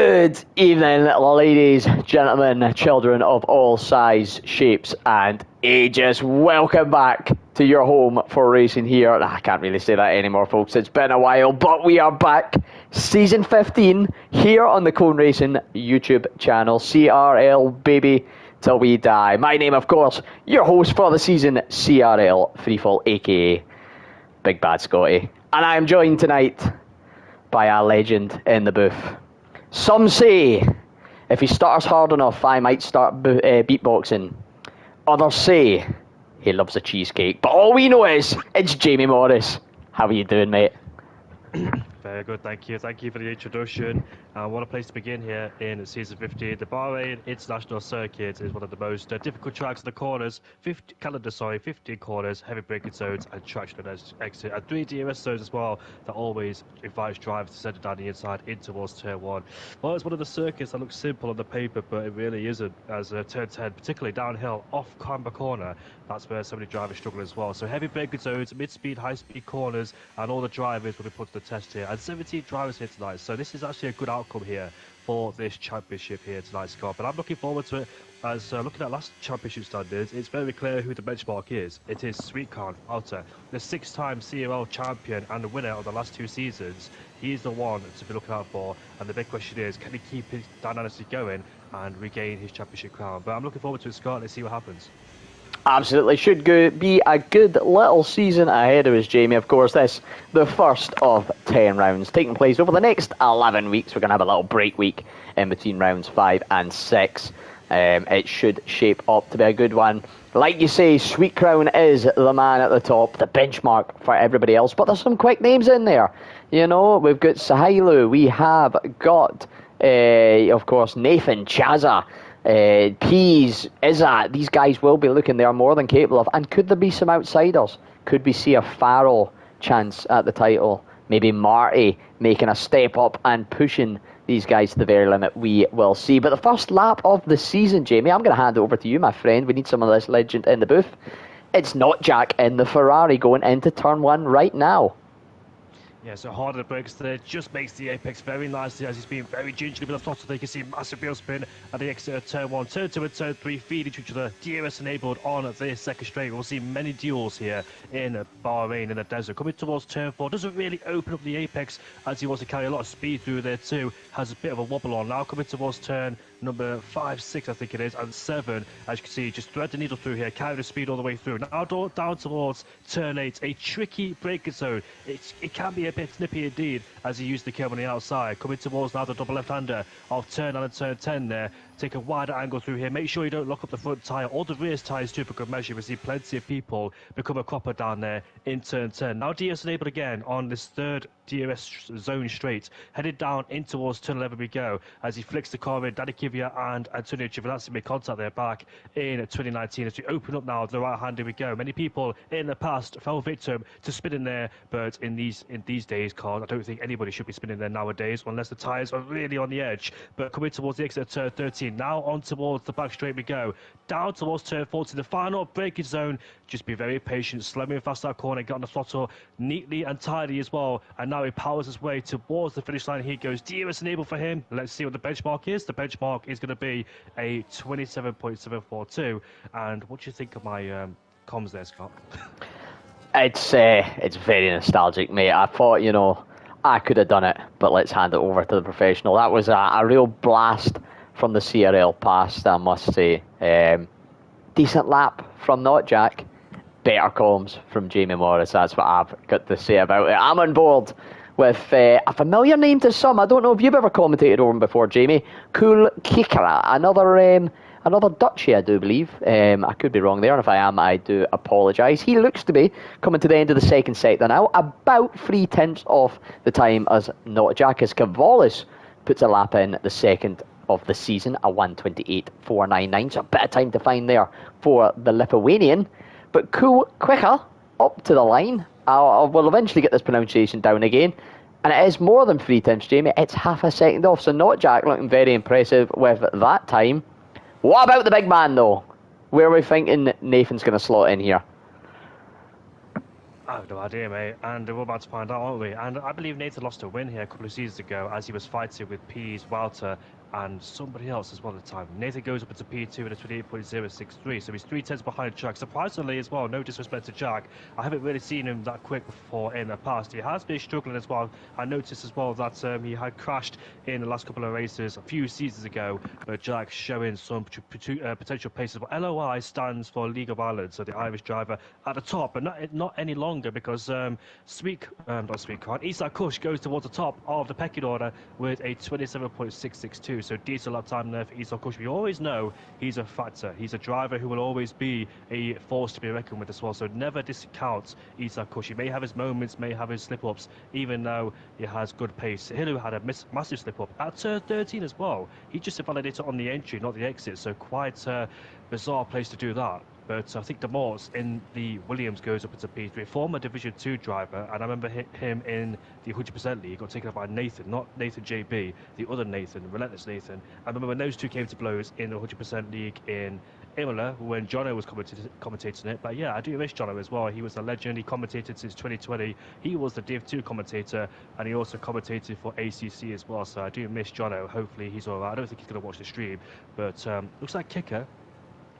Good evening, ladies, gentlemen, children of all size, shapes, and ages. Welcome back to your home for racing here. I can't really say that anymore, folks. It's been a while, but we are back. Season 15 here on the Cone Racing YouTube channel. CRL, baby, till we die. My name, of course, your host for the season, CRL Freefall, aka Big Bad Scotty. And I am joined tonight by a legend in the booth. Some say if he stutters hard enough, I might start beatboxing. Others say he loves a cheesecake. But all we know is it's Jamie Morris. How are you doing, mate? Very good, thank you. Thank you for the introduction. What a place to begin here in Season 15. The Bahrain International Circuit is one of the most difficult tracks in the corners. 15 corners, heavy braking zones, and traction exit. And 3 DRS zones as well that always invites drivers to send it down the inside in towards Turn 1. Well, it's one of the circuits that looks simple on the paper, but it really isn't. As Turn 10, particularly downhill, off camber corner, that's where so many drivers struggle as well. So heavy braking zones, mid-speed, high-speed corners, and all the drivers will be put to the test here. And 17 drivers here tonight, so this is actually a good outcome here for this championship here tonight, Scott. But I'm looking forward to it. As looking at last championship standards, it's very clear who the benchmark is. It is Sweetcon Alter, the 6-time CRL champion and the winner of the last 2 seasons. He is the one to be looking out for, and the big question is, can he keep his dynasty going and regain his championship crown? But I'm looking forward to it, Scott. Let's see what happens. Absolutely should be a good little season ahead of us, Jamie. Of course, this the first of 10 rounds taking place over the next 11 weeks. We're going to have a little break week in between rounds 5 and 6. It should shape up to be a good one. Like you say, Sweet Crown is the man at the top, the benchmark for everybody else. But there's some quick names in there. You know, we've got Sahailu. We have got, of course, Nathan Chaza. Pease, Izzat, these guys will be looking they are more than capable of. And could there be some outsiders? Could we see a Farrell chance at the title? Maybe Marty making a step up and pushing these guys to the very limit? We will see. But the first lap of the season, Jamie, I'm going to hand it over to you, my friend. We need some of this legend in the booth. It's not Jack in the Ferrari going into turn 1 right now. Yeah, so hard on the brakes there, just makes the apex very nicely as he's being very gingerly with the throttle. There you can see massive wheel spin at the exit of turn 1, turn 2 and turn 3 feed into each other. DRS enabled on this second straight. We'll see many duels here in Bahrain in the desert. Coming towards turn 4, doesn't really open up the apex as he wants to carry a lot of speed through there too. Has a bit of a wobble on. Now coming towards turn number 5, 6 I think it is, and 7, as you can see, just thread the needle through here, carry the speed all the way through. Now down towards turn 8, a tricky braking zone. It can be a bit snippy indeed as he used the curve on the outside. Coming towards now the double left-hander of turn 9 and turn 10 there. Take a wider angle through here. Make sure you don't lock up the front tyre or the rear tyres too for good measure. We see plenty of people become a cropper down there in turn 10. Now DRS enabled again on this third DRS zone straight. Headed down in towards turn 11 we go as he flicks the car in. Danny Kvyat and Antonio Giovinazzi make contact there back in 2019 as we open up now the right hand. Here we go. Many people in the past fell victim to spinning there, but in these days, cars, I don't think anybody should be spinning there nowadays unless the tyres are really on the edge. But coming towards the exit of turn 13, now on towards the back straight we go. Down towards turn 14, the final braking zone. Just be very patient, slamming fast that corner, got on the throttle neatly and tidy as well. And now he powers his way towards the finish line. Here goes. DRS enabled for him. Let's see what the benchmark is. The benchmark is going to be a 27.742. And what do you think of my comms there, Scott? It's very nostalgic, mate. I thought, you know, I could have done it, but let's hand it over to the professional. That was a real blast from the CRL past, I must say. Decent lap from Not Jack. Better comms from Jamie Morris. That's what I've got to say about it. I'm on board with a familiar name to some. I don't know if you've ever commentated over him before, Jamie. Cool Kikara, another Dutchie, I do believe. I could be wrong there, and if I am, I do apologise. He looks to be coming to the end of the second sector now, about 3/10 off the time as Not Jack, as Cavalis puts a lap in the second of the season, a 1:28.499. So a bit of time to find there for the Lithuanian. But Cool Quicker up to the line. We'll eventually get this pronunciation down again. And it is more than 3/10, Jamie. It's half a second off. So Not Jack looking very impressive with that time. What about the big man, though? Where are we thinking Nathan's going to slot in here? I have no idea, mate. And we're about to find out, aren't we? And I believe Nathan lost a win here a couple of seasons ago as he was fighting with Pease, Walter, and somebody else as well at the time. Nathan goes up into P2 at a 28.063, so he's 3 tenths behind Jack. Surprisingly as well, no disrespect to Jack, I haven't really seen him that quick before in the past. He has been struggling as well. I noticed as well that he had crashed in the last couple of races a few seasons ago, but Jack's showing some potential pace as well. LOI stands for League of Ireland, so the Irish driver at the top, but not any longer because not Sweet Card, Isak Kush goes towards the top of the pecking order with a 27.662. So decent lap time there for Isak Kush. We always know he's a factor. He's a driver who will always be a force to be reckoned with as well. So never discount Isak Kush. He may have his moments, may have his slip-ups, even though he has good pace. Hilu had a massive slip-up at turn 13 as well. He just invalidated on the entry, not the exit. So quite a bizarre place to do that. But I think Demorts in the Williams goes up into P3, former Division 2 driver, and I remember him in the 100% league, got taken up by Nathan, not Nathan JB, the other Nathan, Relentless Nathan. I remember when those two came to blows in the 100% league in Imola, when Jono was commentating it. But yeah, I do miss Jono as well. He was a legend. He commentated since 2020. He was the Div 2 commentator, and he also commentated for ACC as well. So I do miss Jono. Hopefully he's all right. I don't think he's going to watch the stream, but looks like Kicker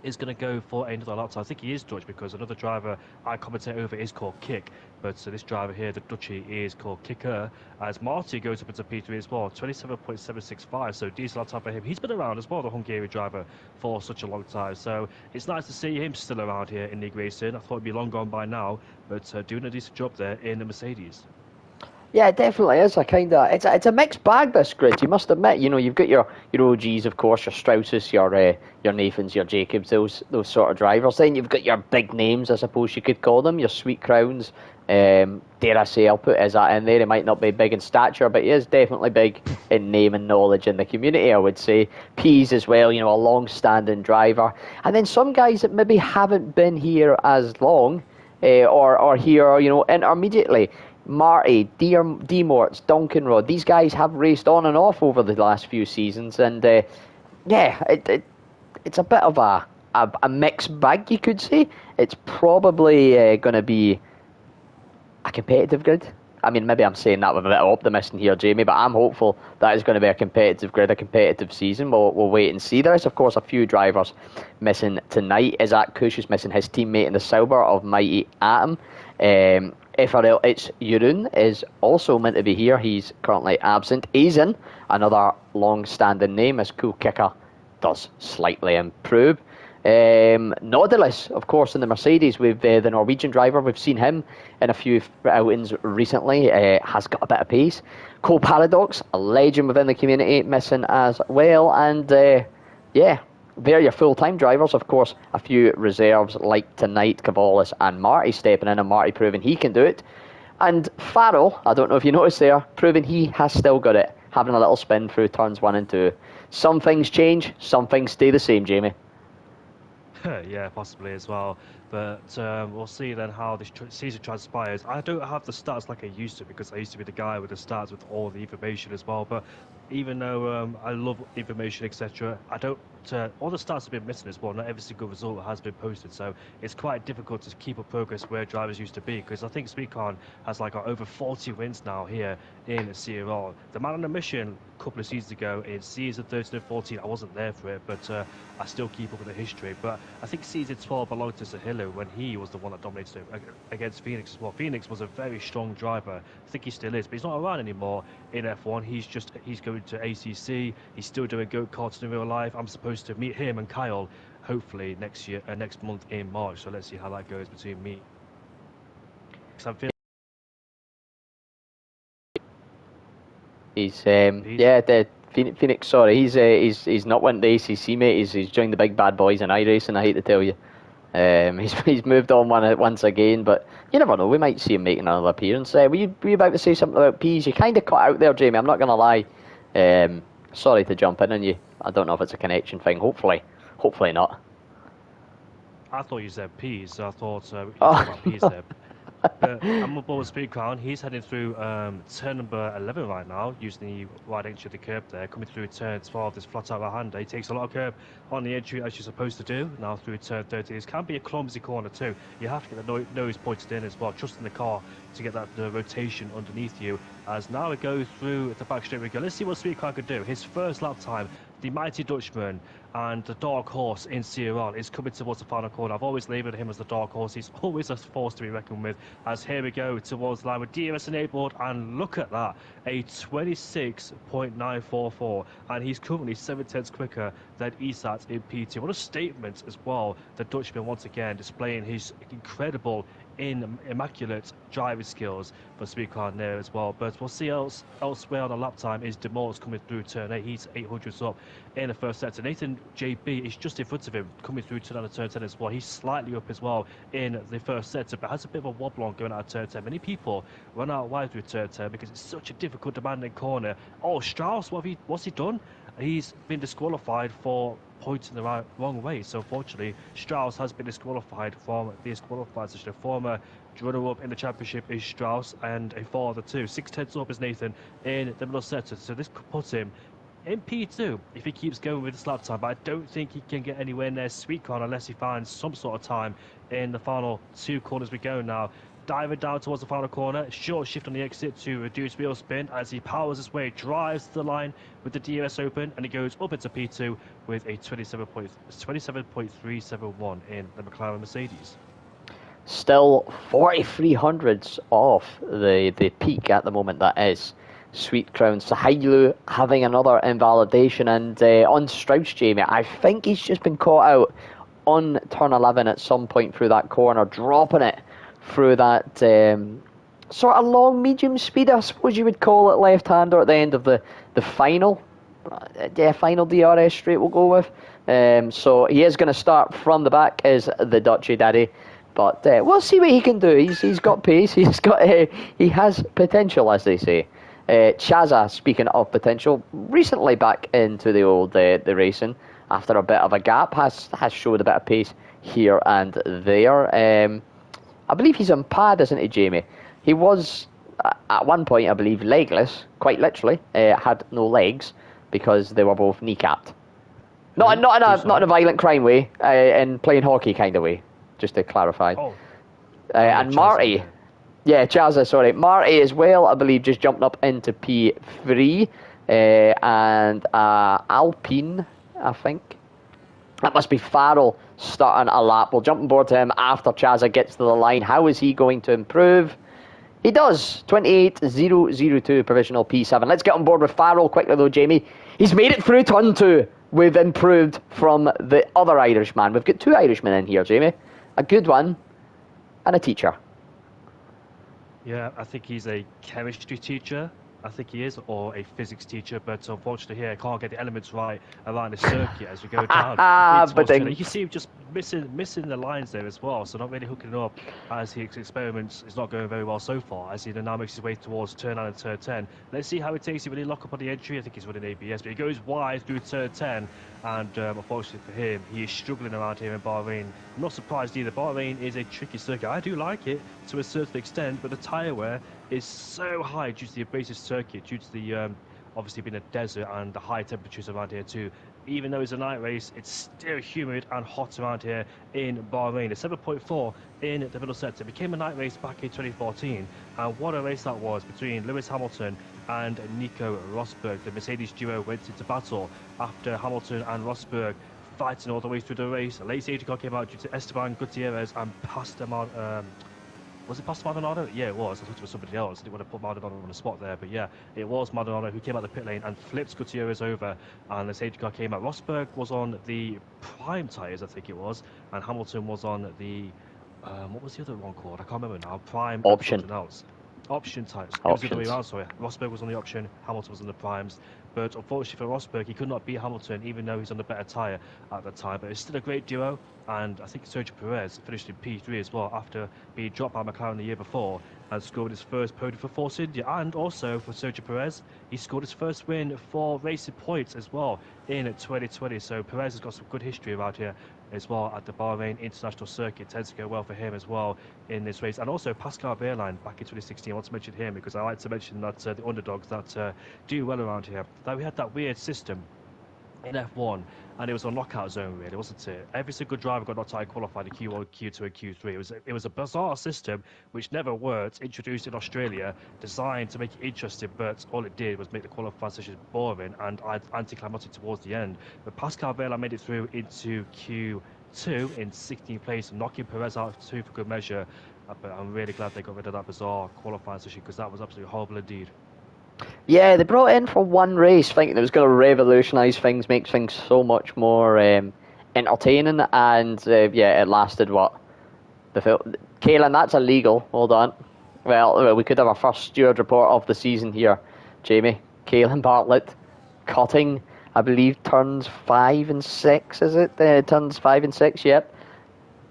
is going to go for another lap time. I think he is Dutch because another driver I commentate over is called Kick. But this driver here, the Dutchie, is called Kicker. As Marty goes up into P3 as well, 27.765. So decent lap time for him. He's been around as well, the Hungarian driver, for such a long time. So it's nice to see him still around here in league racing. I thought it'd be long gone by now, but doing a decent job there in the Mercedes. Yeah, it definitely is a kind of it's a mixed bag, this grid. You must admit, you've got your OGs, of course, your Strausses, your Nathans, your Jacobs, those sort of drivers. Then you've got your big names, I suppose you could call them, your Sweet Crowns. Dare I say, I'll put Izzat in there. He might not be big in stature, but he is definitely big in name and knowledge in the community, I would say. Pease as well, a long-standing driver. And then some guys that maybe haven't been here as long, or here, intermediately. Marty, D-Morts, Duncan Rod, these guys have raced on and off over the last few seasons, and it's a bit of a mixed bag, you could say. It's probably going to be a competitive grid. I mean, maybe I'm saying that with a bit of optimism here, Jamie, but I'm hopeful that it's going to be a competitive grid, a competitive season. We'll wait and see. There is, of course, a few drivers missing tonight. Isak Kush is missing his teammate in the silver of Mighty Atom. FRL It's Yurun is also meant to be here. He's currently absent. Aizen, another long-standing name, as Cool Kicker does slightly improve. Nautilus, of course, in the Mercedes with the Norwegian driver. We've seen him in a few outings recently. Has got a bit of pace. Cole Paradox, a legend within the community, missing as well. And they're your full-time drivers. Of course, a few reserves like tonight, Cavalis and Marty stepping in, and Marty proving he can do it. And Farrell, I don't know if you noticed there, proving he has still got it, having a little spin through turns 1 and 2. Some things change, some things stay the same, Jamie. Yeah, possibly as well. But we'll see then how this season transpires. I don't have the stats like I used to because I used to be the guy with the stats with all the information as well. But even though I love information, etc., I don't. All the stats have been missing as well. Not every single result has been posted, so it's quite difficult to keep up progress where drivers used to be. Because I think Speedcon has like over 40 wins now here in CRL. The man on a mission a couple of seasons ago in season 13 and 14, I wasn't there for it, but I still keep up with the history. But I think season 12 belonged to Sahilo when he was the one that dominated it against Phoenix as well. Phoenix was a very strong driver. I think he still is, but he's not around anymore in F1. He's going to ACC. He's still doing go-karts in real life. I'm supposed to meet him and Kyle hopefully next month in March. So let's see how that goes between me. He's the Phoenix. Sorry, he's not went to the ACC, mate. He's joined the big bad boys in iRacing. I hate to tell you. He's moved on once again, but you never know. We might see him making another appearance. Were you about to say something about Pease? You kind of cut out there, Jamie. I'm not going to lie. Sorry to jump in on you. I don't know if it's a connection thing. Hopefully not. I thought you said Pease. So I thought about Pease there. I'm on board with Speed Crown. He's heading through turn number 11 right now, using the wide entry of the curb there. Coming through turn 12, this flat out right-hander. He takes a lot of curb on the entry as you're supposed to do. Now through turn 13. This can be a clumsy corner too. You have to get the nose pointed in as well, trusting the car to get the rotation underneath you. As now we go through the back straight we go. Let's see what Speed Crown could do. His first lap time, the mighty Dutchman and the dark horse in CRL is coming towards the final corner. I've always labelled him as the dark horse. He's always a force to be reckoned with. As here we go towards the line with DRS enabled, and look at that, a 26.944, and he's currently 7/10 quicker than ESAT in P2. What a statement as well. The Dutchman once again displaying his incredible immaculate driving skills for Speedcar there as well. But we'll see elsewhere on the lap time is Demors coming through turn 8. He's 800s up in the first sector. Nathan JB is just in front of him coming through turn 10 as well. He's slightly up as well in the first sector, but has a bit of a wobble on going out of turn 10. Many people run out wide through turn 10 because it's such a difficult, demanding corner. Oh, Strauss, what's he done? He's been disqualified for pointing the wrong way. So unfortunately, Strauss has been disqualified from the disqualified session. A former runner-up in the championship is Strauss, and a father too. 6/10 up is Nathan in the middle sector. So this could put him in P2 if he keeps going with this lap time. But I don't think he can get anywhere near Sweetcon unless he finds some sort of time in the final 2 corners we go now. Diving down towards the final corner, short shift on the exit to reduce wheel spin as he powers his way, drives to the line with the DRS open, and he goes up into P2 with a 27.371 in the McLaren Mercedes. Still 4,300s off the peak at the moment, that is. Sweet Crown Sahailu having another invalidation, and on Strauss, Jamie, I think he's just been caught out on turn 11 at some point through that corner, dropping it through that sort of long medium speed, I suppose you would call it, left-hander at the end of the final. Final DRS straight we'll go with. So he is going to start from the back as the Dutchy Daddy. But we'll see what he can do. He's got pace. He has potential, as they say. Chaza, speaking of potential, recently back into the old the racing after a bit of a gap, has showed a bit of pace here and there. I believe he's on pad, isn't he, Jamie? He was at one point, I believe, legless, quite literally. Had no legs because they were both kneecapped. Not in a violent crime way, in playing hockey kind of way. Just to clarify. Oh. And Marty, Chaza, sorry. Marty as well, I believe, just jumped up into P3. And Alpine, I think. That must be Farrell starting a lap. We'll jump on board to him after Chaza gets to the line. How is he going to improve? He does. 28.002 provisional P7. Let's get on board with Farrell quickly though, Jamie. He's made it through turn 2. We've improved from the other Irishman. We've got 2 Irishmen in here, Jamie. A good one and a teacher. Yeah, I think he's a chemistry teacher. I think he is, or a physics teacher, but unfortunately here I can't get the elements right around the circuit as we go down. But then you can see him just missing the lines there as well, so not really hooking it up as his experiments is not going very well so far, as he now makes his way towards turn 9 and turn 10. Let's see how it takes him when he lock up on the entry. I think he's running ABS, but he goes wide through turn 10, and unfortunately for him, he is struggling around here in Bahrain. I'm not surprised either. Bahrain is a tricky circuit. I do like it to a certain extent, but the tyre wear is so high due to the abrasive circuit, due to the obviously being a desert and the high temperatures around here too. Even though it's a night race, it's still humid and hot around here in Bahrain. A 7.4 in the middle sector. It became a night race back in 2014, and what a race that was between Lewis Hamilton and Nico Rosberg. The Mercedes duo went into battle after Hamilton and Rosberg fighting all the way through the race. A late safety car came out due to Esteban Gutierrez and passed them out. Was it past Maldonado? Yeah, it was. I thought it was somebody else. I didn't want to put Maldonado on the spot there, but yeah, it was Maldonado who came out the pit lane and flipped Gutierrez over, and the safety car came out. Rosberg was on the prime tyres, I think it was, and Hamilton was on the what was the other one called? I can't remember now. Prime option. Option types. It was the other way around, sorry. Rosberg was on the option, Hamilton was on the primes. But unfortunately for Rosberg, he could not beat Hamilton, even though he's on the better tyre at the time. But it's still a great duo, and I think Sergio Perez finished in P3 as well after being dropped by McLaren the year before. and scored his first podium for Force India, and also for Sergio Perez, he scored his first win for Racing Points as well in 2020. So Perez has got some good history around here as well at the Bahrain International Circuit. Tends to go well for him as well in this race. And also Pascal Wehrlein back in 2016. I want to mention him because I like to mention that the underdogs that do well around here. That we had that weird system in F1, and it was a knockout zone, really, wasn't it? Every single driver got knocked out in qualifying in Q1, Q2, and Q3. It was a bizarre system which never worked, introduced in Australia, designed to make it interesting, but all it did was make the qualifying session boring and anticlimactic towards the end. But Pascal Wehrlein made it through into Q2 in 16th place, knocking Perez out too for good measure. But I'm really glad they got rid of that bizarre qualifying session because that was absolutely horrible indeed. Yeah, they brought it in for one race, thinking it was going to revolutionise things, make things so much more entertaining, and yeah, it lasted what? Kaelin, that's illegal. Hold on. Well, we could have our first steward report of the season here, Jamie. Kaelin Bartlett cutting, I believe, turns 5 and 6, is it? Turns 5 and 6, yep.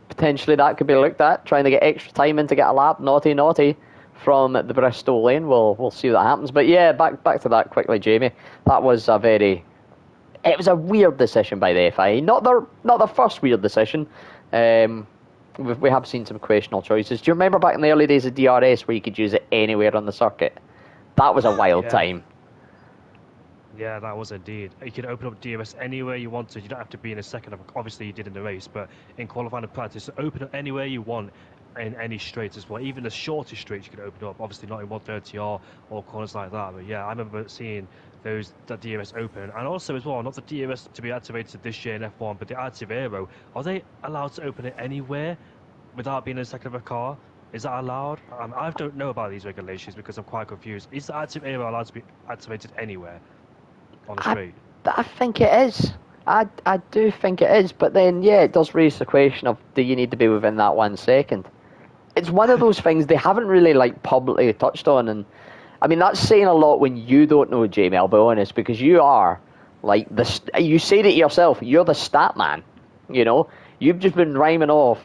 Potentially that could be looked at, trying to get extra time in to get a lap. Naughty, naughty. From the Bristol lane, we'll see what happens. But yeah, back to that quickly, Jamie. That was it was a weird decision by the FIA. Not the first weird decision. We have seen some questionable choices. Do you remember back in the early days of DRS where you could use it anywhere on the circuit? That was a wild time. Yeah, that was indeed. You could open up DRS anywhere you wanted. You don't have to be in a second. Obviously, you did in the race, but in qualifying and practice, open up anywhere you want in any straights as well. Even the shortest straights you could open up. Obviously, not in 130R or corners like that. But yeah, I remember seeing that DRS open, and also as well, not the DRS to be activated this year in F1, but the active aero. Are they allowed to open it anywhere without being in a second of a car? Is that allowed? I don't know about these regulations because I'm quite confused. Is the active aero allowed to be activated anywhere on the straight? I think it is. I do think it is, but then yeah, it does raise the question of do you need to be within that 1 second? It's one of those things they haven't really publicly touched on, and I mean that's saying a lot when you don't know, Jamie. I'll be honest, because you are you say it yourself. You're the stat man. You know, you've just been rhyming off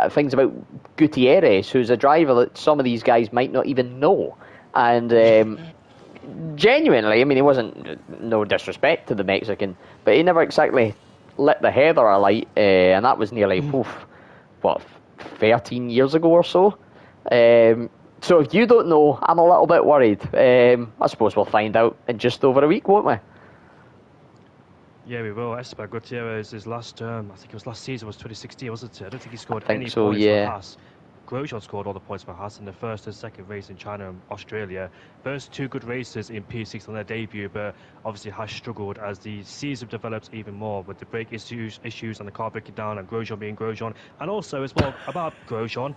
things about Gutierrez, who's a driver that some of these guys might not even know, and genuinely, I mean, he wasn't no disrespect to the Mexican, but he never exactly lit the heather alight, and that was nearly 13 years ago or so. So if you don't know, I'm a little bit worried. I suppose we'll find out in just over a week, won't we? Yeah, we will. Esteban Gutierrez, his last I think it was last season, was 2016, wasn't it? I don't think he scored any points for Haas. Grosjean scored all the points for Haas in the first and second race in China and Australia. First two good races in P6 on their debut, but obviously Haas struggled as the season develops even more with the brake issues and the car breaking down and Grosjean being Grosjean. And also as well about Grosjean,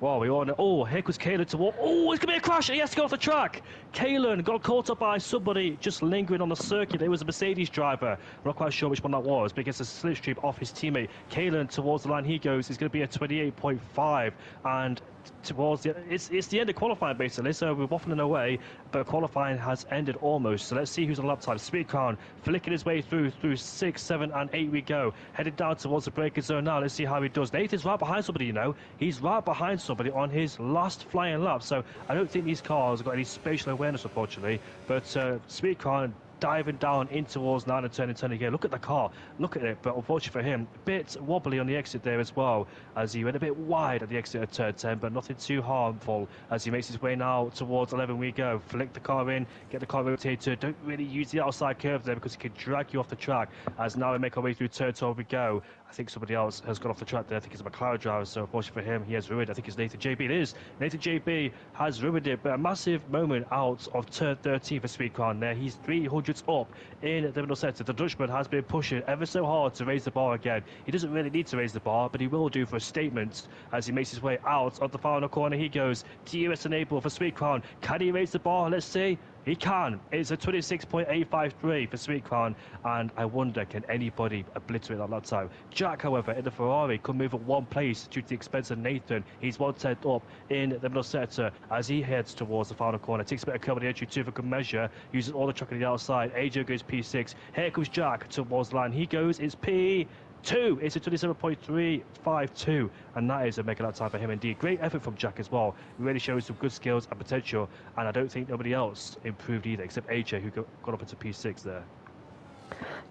well, we all know. Oh, here comes Kaelin toward. Oh, it's going to be a crash. He has to go off the track. Kaelin got caught up by somebody just lingering on the circuit. It was a Mercedes driver. I'm not quite sure which one that was, but he gets a slipstream off his teammate. Kaelin towards the line he goes. It's going to be a 28.5. And towards it's the end of qualifying basically, so we're waffling away, but qualifying has ended almost. So let's see who's on lap time. Speedcrown flicking his way through 6, 7 and 8 we go, headed down towards the braking zone now. Let's see how he does. Nathan's right behind somebody, you know, he's right behind somebody on his last flying lap, so I don't think these cars have got any spatial awareness unfortunately, but Speedcrown diving down in towards 9 and 10 and 10 again. Look at the car, look at it, but unfortunately for him, a bit wobbly on the exit there as well, as he went a bit wide at the exit of turn 10, but nothing too harmful as he makes his way now towards 11 we go. Flick the car in, get the car rotated, don't really use the outside curve there because it could drag you off the track, as now we make our way through turn 12 we go. I think somebody else has gone off the track there. I think it's a McLaren driver, so unfortunately for him, he has ruined. I think it's Nathan JB. It is. Nathan JB has ruined it, but a massive moment out of turn 13 for Speedcrown there. He's 300s up in the middle sector. The Dutchman has been pushing ever so hard to raise the bar again. He doesn't really need to raise the bar, but he will do for a statement as he makes his way out of the final corner. He goes. DRS enabled for Speedcrown. Can he raise the bar? Let's see. He can. It's a 26.853 for Speedcrown, and I wonder, can anybody obliterate that lap time? Jack, however, in the Ferrari could move up 1 place due to the expense of Nathan. He's 1/10 up in the middle sector as he heads towards the final corner. Takes a bit of cover the entry 2 for good measure. Uses all the track on the outside. AJ goes P6. Here comes Jack towards the line. He goes. It's P. 2. It's a 27.352, and that is a mega lap time for him indeed. Great effort from Jack as well. He really shows some good skills and potential, and I don't think nobody else improved either, except AJ, who got up into P6 there.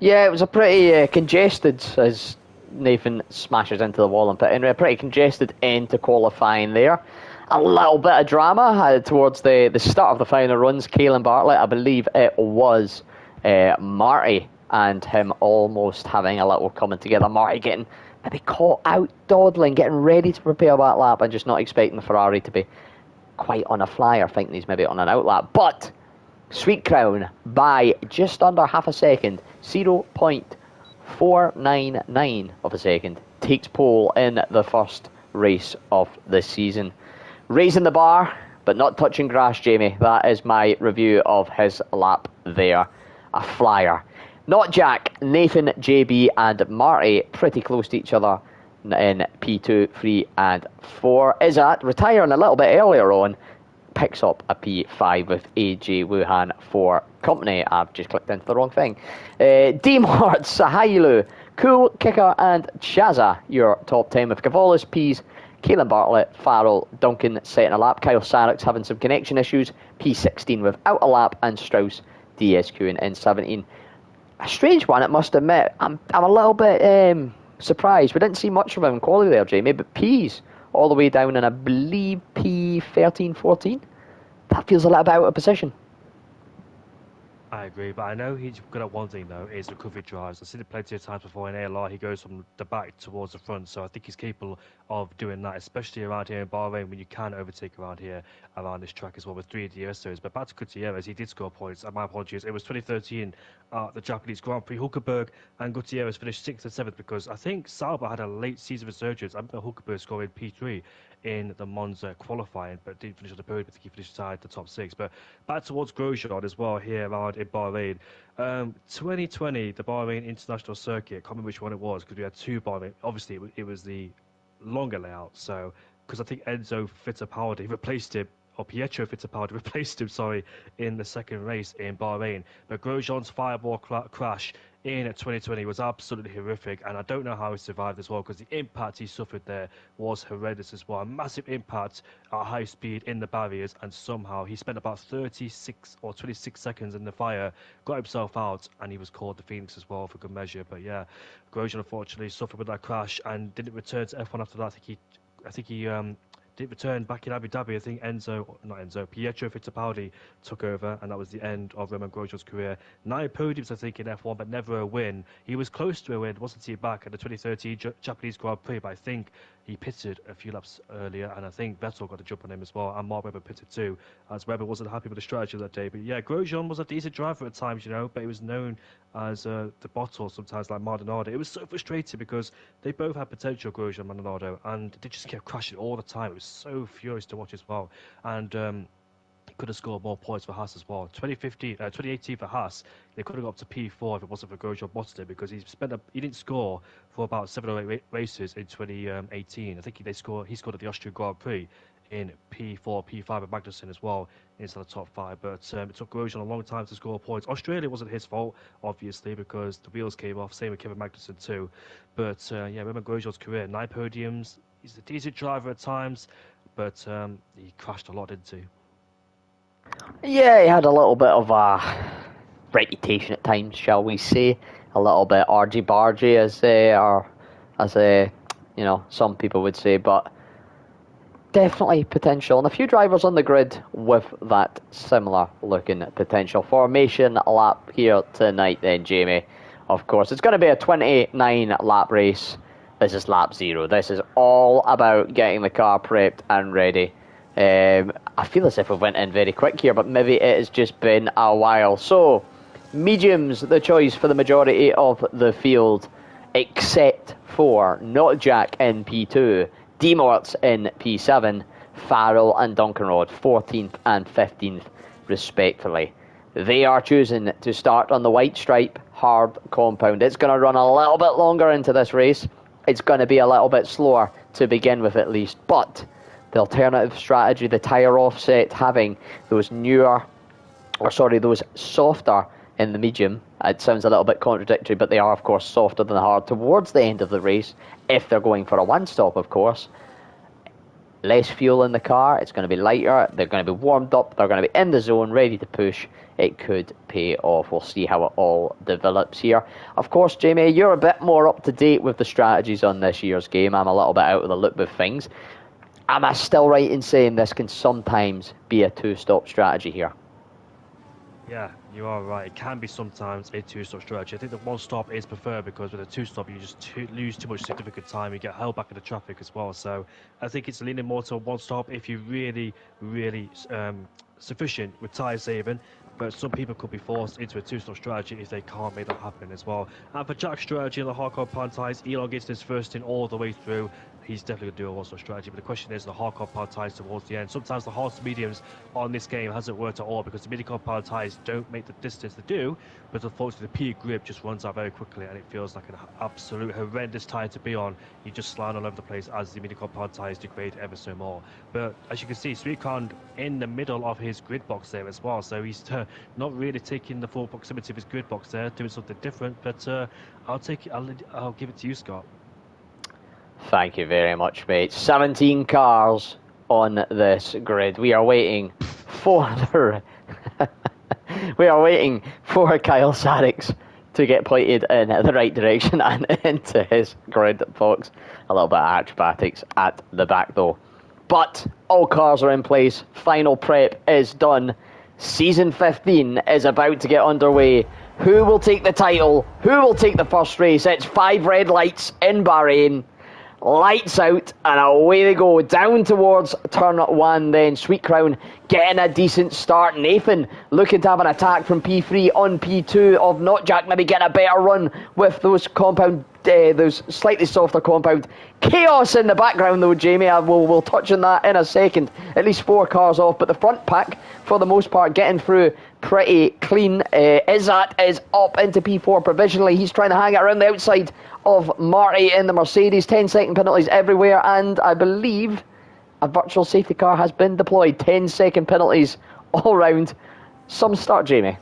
Yeah, it was a pretty congested, as Nathan smashes into the wall and pit in, a pretty congested end to qualifying there. A little bit of drama towards the start of the final runs. Caelan Bartlett, I believe it was Marty and him almost having a little coming together. Marty getting maybe caught out dawdling, getting ready to prepare that lap and just not expecting the Ferrari to be quite on a flyer, thinking he's maybe on an outlap. But Sweet Crown by just under half a second, 0.499 of a second, takes pole in the first race of the season. Raising the bar, but not touching grass, Jamie. That is my review of his lap there. A flyer. Not Jack, Nathan, JB and Marty pretty close to each other in P2, 3 and 4. Izzat, retiring a little bit earlier on, picks up a P5 with AJ Wuhan for company. I've just clicked into the wrong thing. D-Mart, Sahailu, Cool, Kicker and Chaza, your top 10 with Cavolis, P's, Caelan Bartlett, Farrell, Duncan setting a lap, Kyle Sarix having some connection issues, P16 without a lap, and Strauss DSQ in N17. A strange one, I must admit. I'm a little bit surprised. We didn't see much from him in quality there, Jamie, but P's all the way down in, I believe, P13, 14. That feels a little bit out of position. I agree, but I know he's good at one thing though, is recovery drives. I've seen it plenty of times before in ALR, he goes from the back towards the front, so I think he's capable of doing that, especially around here in Bahrain when you can overtake around here, around this track as well with 3 DRS zones. But back to Gutierrez, he did score points, and my apologies, it was 2013, the Japanese Grand Prix, Hulkenberg and Gutierrez finished 6th and 7th because I think Sauber had a late season resurgence. I remember Hulkenberg scoring P3 in the Monza qualifying, but didn't finish on the podium. I think he finished inside the top 6. But back towards Grosjean as well here around in Bahrain. 2020, the Bahrain International Circuit, I can't remember which one it was because we had 2 Bahrain. Obviously, it was the longer layout. So, because I think Enzo Fittipaldi replaced him, or Pietro Fittipaldi replaced him, sorry, in the second race in Bahrain. But Grosjean's fireball crash in 2020 was absolutely horrific, and I don't know how he survived as well because the impact he suffered there was horrendous as well. A massive impact at high speed in the barriers, and somehow he spent about 36 or 26 seconds in the fire, got himself out, and he was called the Phoenix as well for good measure. But yeah, Grosjean unfortunately suffered with that crash and didn't return to F1 after that. I think he did return back in Abu Dhabi. I think Pietro Fittipaldi took over, and that was the end of Romain Grosjean's career. 9 podiums, I think, in F1, but never a win. He was close to a win, wasn't he, back at the 2013 Japanese Grand Prix, but I think he pitted a few laps earlier, and I think Vettel got a jump on him as well, and Mark Webber pitted too, as Webber wasn't happy with the strategy that day. But yeah, Grosjean was a decent driver at times, but he was known as the bottle sometimes, like Maldonado. It was so frustrating because they both had potential, Grosjean and Maldonado, and they just kept crashing all the time. It was so furious to watch as well, and he could have scored more points for Haas as well. 2018 for Haas, they could have got up to P4 if it wasn't for Grosjean bottled it, because he didn't score for about 7 or 8 races in 2018. I think he scored at the Austrian Grand Prix in P4, P5 with Magnussen as well into the top 5. But it took Grosjean a long time to score points. Australia wasn't his fault, obviously, because the wheels came off. Same with Kevin Magnussen too. But yeah, remember Grosjean's career, 9 podiums. He's a decent driver at times, but he crashed a lot, didn't he? Yeah, he had a little bit of a reputation at times, shall we say. A little bit argy-bargy, as some people would say, but definitely potential. And a few drivers on the grid with that similar looking potential. Formation lap here tonight then, Jamie. Of course, it's going to be a 29 lap race. This is lap 0. This is all about getting the car prepped and ready. I feel as if we went in very quick here, but maybe it has just been a while. So, mediums, the choice for the majority of the field, except for not Jack in P2, D-Morts in P7, Farrell and Duncanrod 14th and 15th respectively. They are choosing to start on the white stripe hard compound. It's going to run a little bit longer into this race. It's going to be a little bit slower to begin with at least, but the alternative strategy, the tyre offset, having those softer in the medium. It sounds a little bit contradictory, but they are, of course, softer than the hard towards the end of the race, if they're going for a one-stop, of course. Less fuel in the car, it's going to be lighter, they're going to be warmed up, they're going to be in the zone, ready to push. It could pay off. We'll see how it all develops here. Of course, Jamie, you're a bit more up to date with the strategies on this year's game. I'm a little bit out of the loop with things. Am I still right in saying this can sometimes be a two-stop strategy here? Yeah, you are right. It can be sometimes a two-stop strategy. I think the one-stop is preferred because with a two-stop, you just lose too much significant time. You get held back in the traffic as well. So I think it's leaning more to a one-stop if you're really, really sufficient with tyre saving. But some people could be forced into a two-stop strategy if they can't make that happen as well. And for Jack's strategy on the hardcore pound ties, elongates his first in all the way through. He's definitely going to do a one-stop strategy. But the question is the hardcore pound ties towards the end. Sometimes the hards to mediums on this game hasn't worked at all because the mid-core pound ties don't make the distance they do. But unfortunately, the P grip just runs out very quickly and it feels like an absolute horrendous tire to be on. You just slide all over the place as the mid-core pound ties degrade ever so more. But as you can see, Sweetcon in the middle of his grid box there as well. So he's not really taking the full proximity of his grid box there, doing something different. But I'll give it to you, Scott. Thank you very much, mate. 17 cars on this grid. We are waiting for we are waiting for Kyle Sarix to get pointed in the right direction and into his grid box. A little bit of acrobatics at the back though. But all cars are in place. Final prep is done. Season 15 is about to get underway. Who will take the title? Who will take the first race? It's 5 red lights in Bahrain. Lights out, and away they go, down towards turn 1 then. Sweet Crown getting a decent start. Nathan looking to have an attack from P3 on P2 of Not Jack, maybe getting a better run with those those slightly softer compound. Chaos in the background though, Jamie. We'll touch on that in a second. At least 4 cars off, but the front pack, for the most part, getting through pretty clean. Izzat is up into P4 provisionally. He's trying to hang it around the outside of Marty in the Mercedes. 10-second penalties everywhere, and I believe a virtual safety car has been deployed. 10-second penalties all round. Some start, Jamie.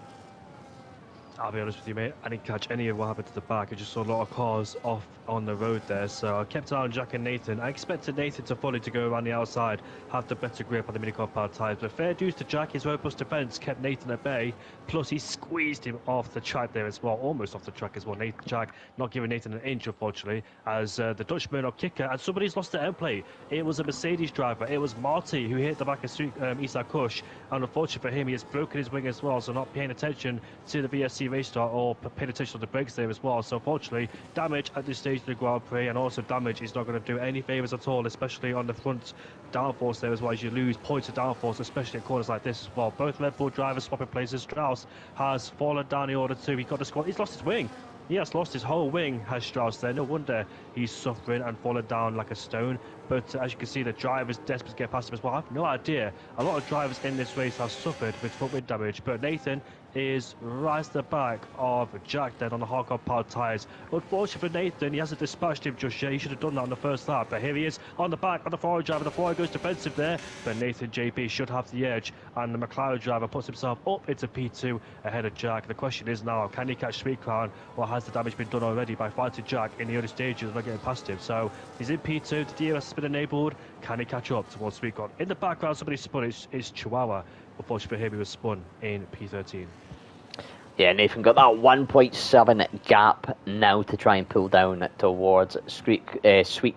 I'll be honest with you, mate. I didn't catch any of what happened to the back. I just saw a lot of cars off on the road there. So I kept an eye on Jack and Nathan. I expected Nathan to fully to go around the outside, have the better grip on the minicar powered tyres. But fair dues to Jack, his robust defence kept Nathan at bay. Plus he squeezed him off the track there as well, almost off the track as well. Jack not giving Nathan an inch, unfortunately, as the Dutchman or kicker, and somebody's lost the outplay. It was a Mercedes driver. It was Marty who hit the back of Isa Kush, and unfortunately for him, he has broken his wing as well. So not paying attention to the VSC race start or paying attention to the brakes there as well. So unfortunately, damage at this stage of the Grand Prix, and also damage is not going to do any favours at all, especially on the front downforce there as well, as you lose points of downforce, especially at corners like this as well. Both Red Bull drivers swapping places. Strauss has fallen down the order too. He got the squad. He's lost his wing. He has lost his whole wing, has Strauss there. No wonder he's suffering and fallen down like a stone. But as you can see, the driver's desperate to get past him as well. I have no idea. A lot of drivers in this race have suffered with front wing damage, but Nathan is right at the back of Jack then on the hardcore powered tyres. Unfortunately for Nathan, he hasn't dispatched him just yet. He should have done that on the first lap, but here he is on the back of the Ferrari driver. The Ferrari goes defensive there, but Nathan JP should have the edge, and the McLaren driver puts himself up into P2 ahead of Jack. The question is now, can he catch Sweet Crown, or has the damage been done already by fighting Jack in the early stages and not getting past him? So he's in P2, the DRS has been enabled. Can he catch up towards Sweet Crown? In the background, somebody spun. It's Chihuahua. Unfortunately for him, he was spun in P13. Yeah, Nathan got that 1.7 gap now to try and pull down towards Sweet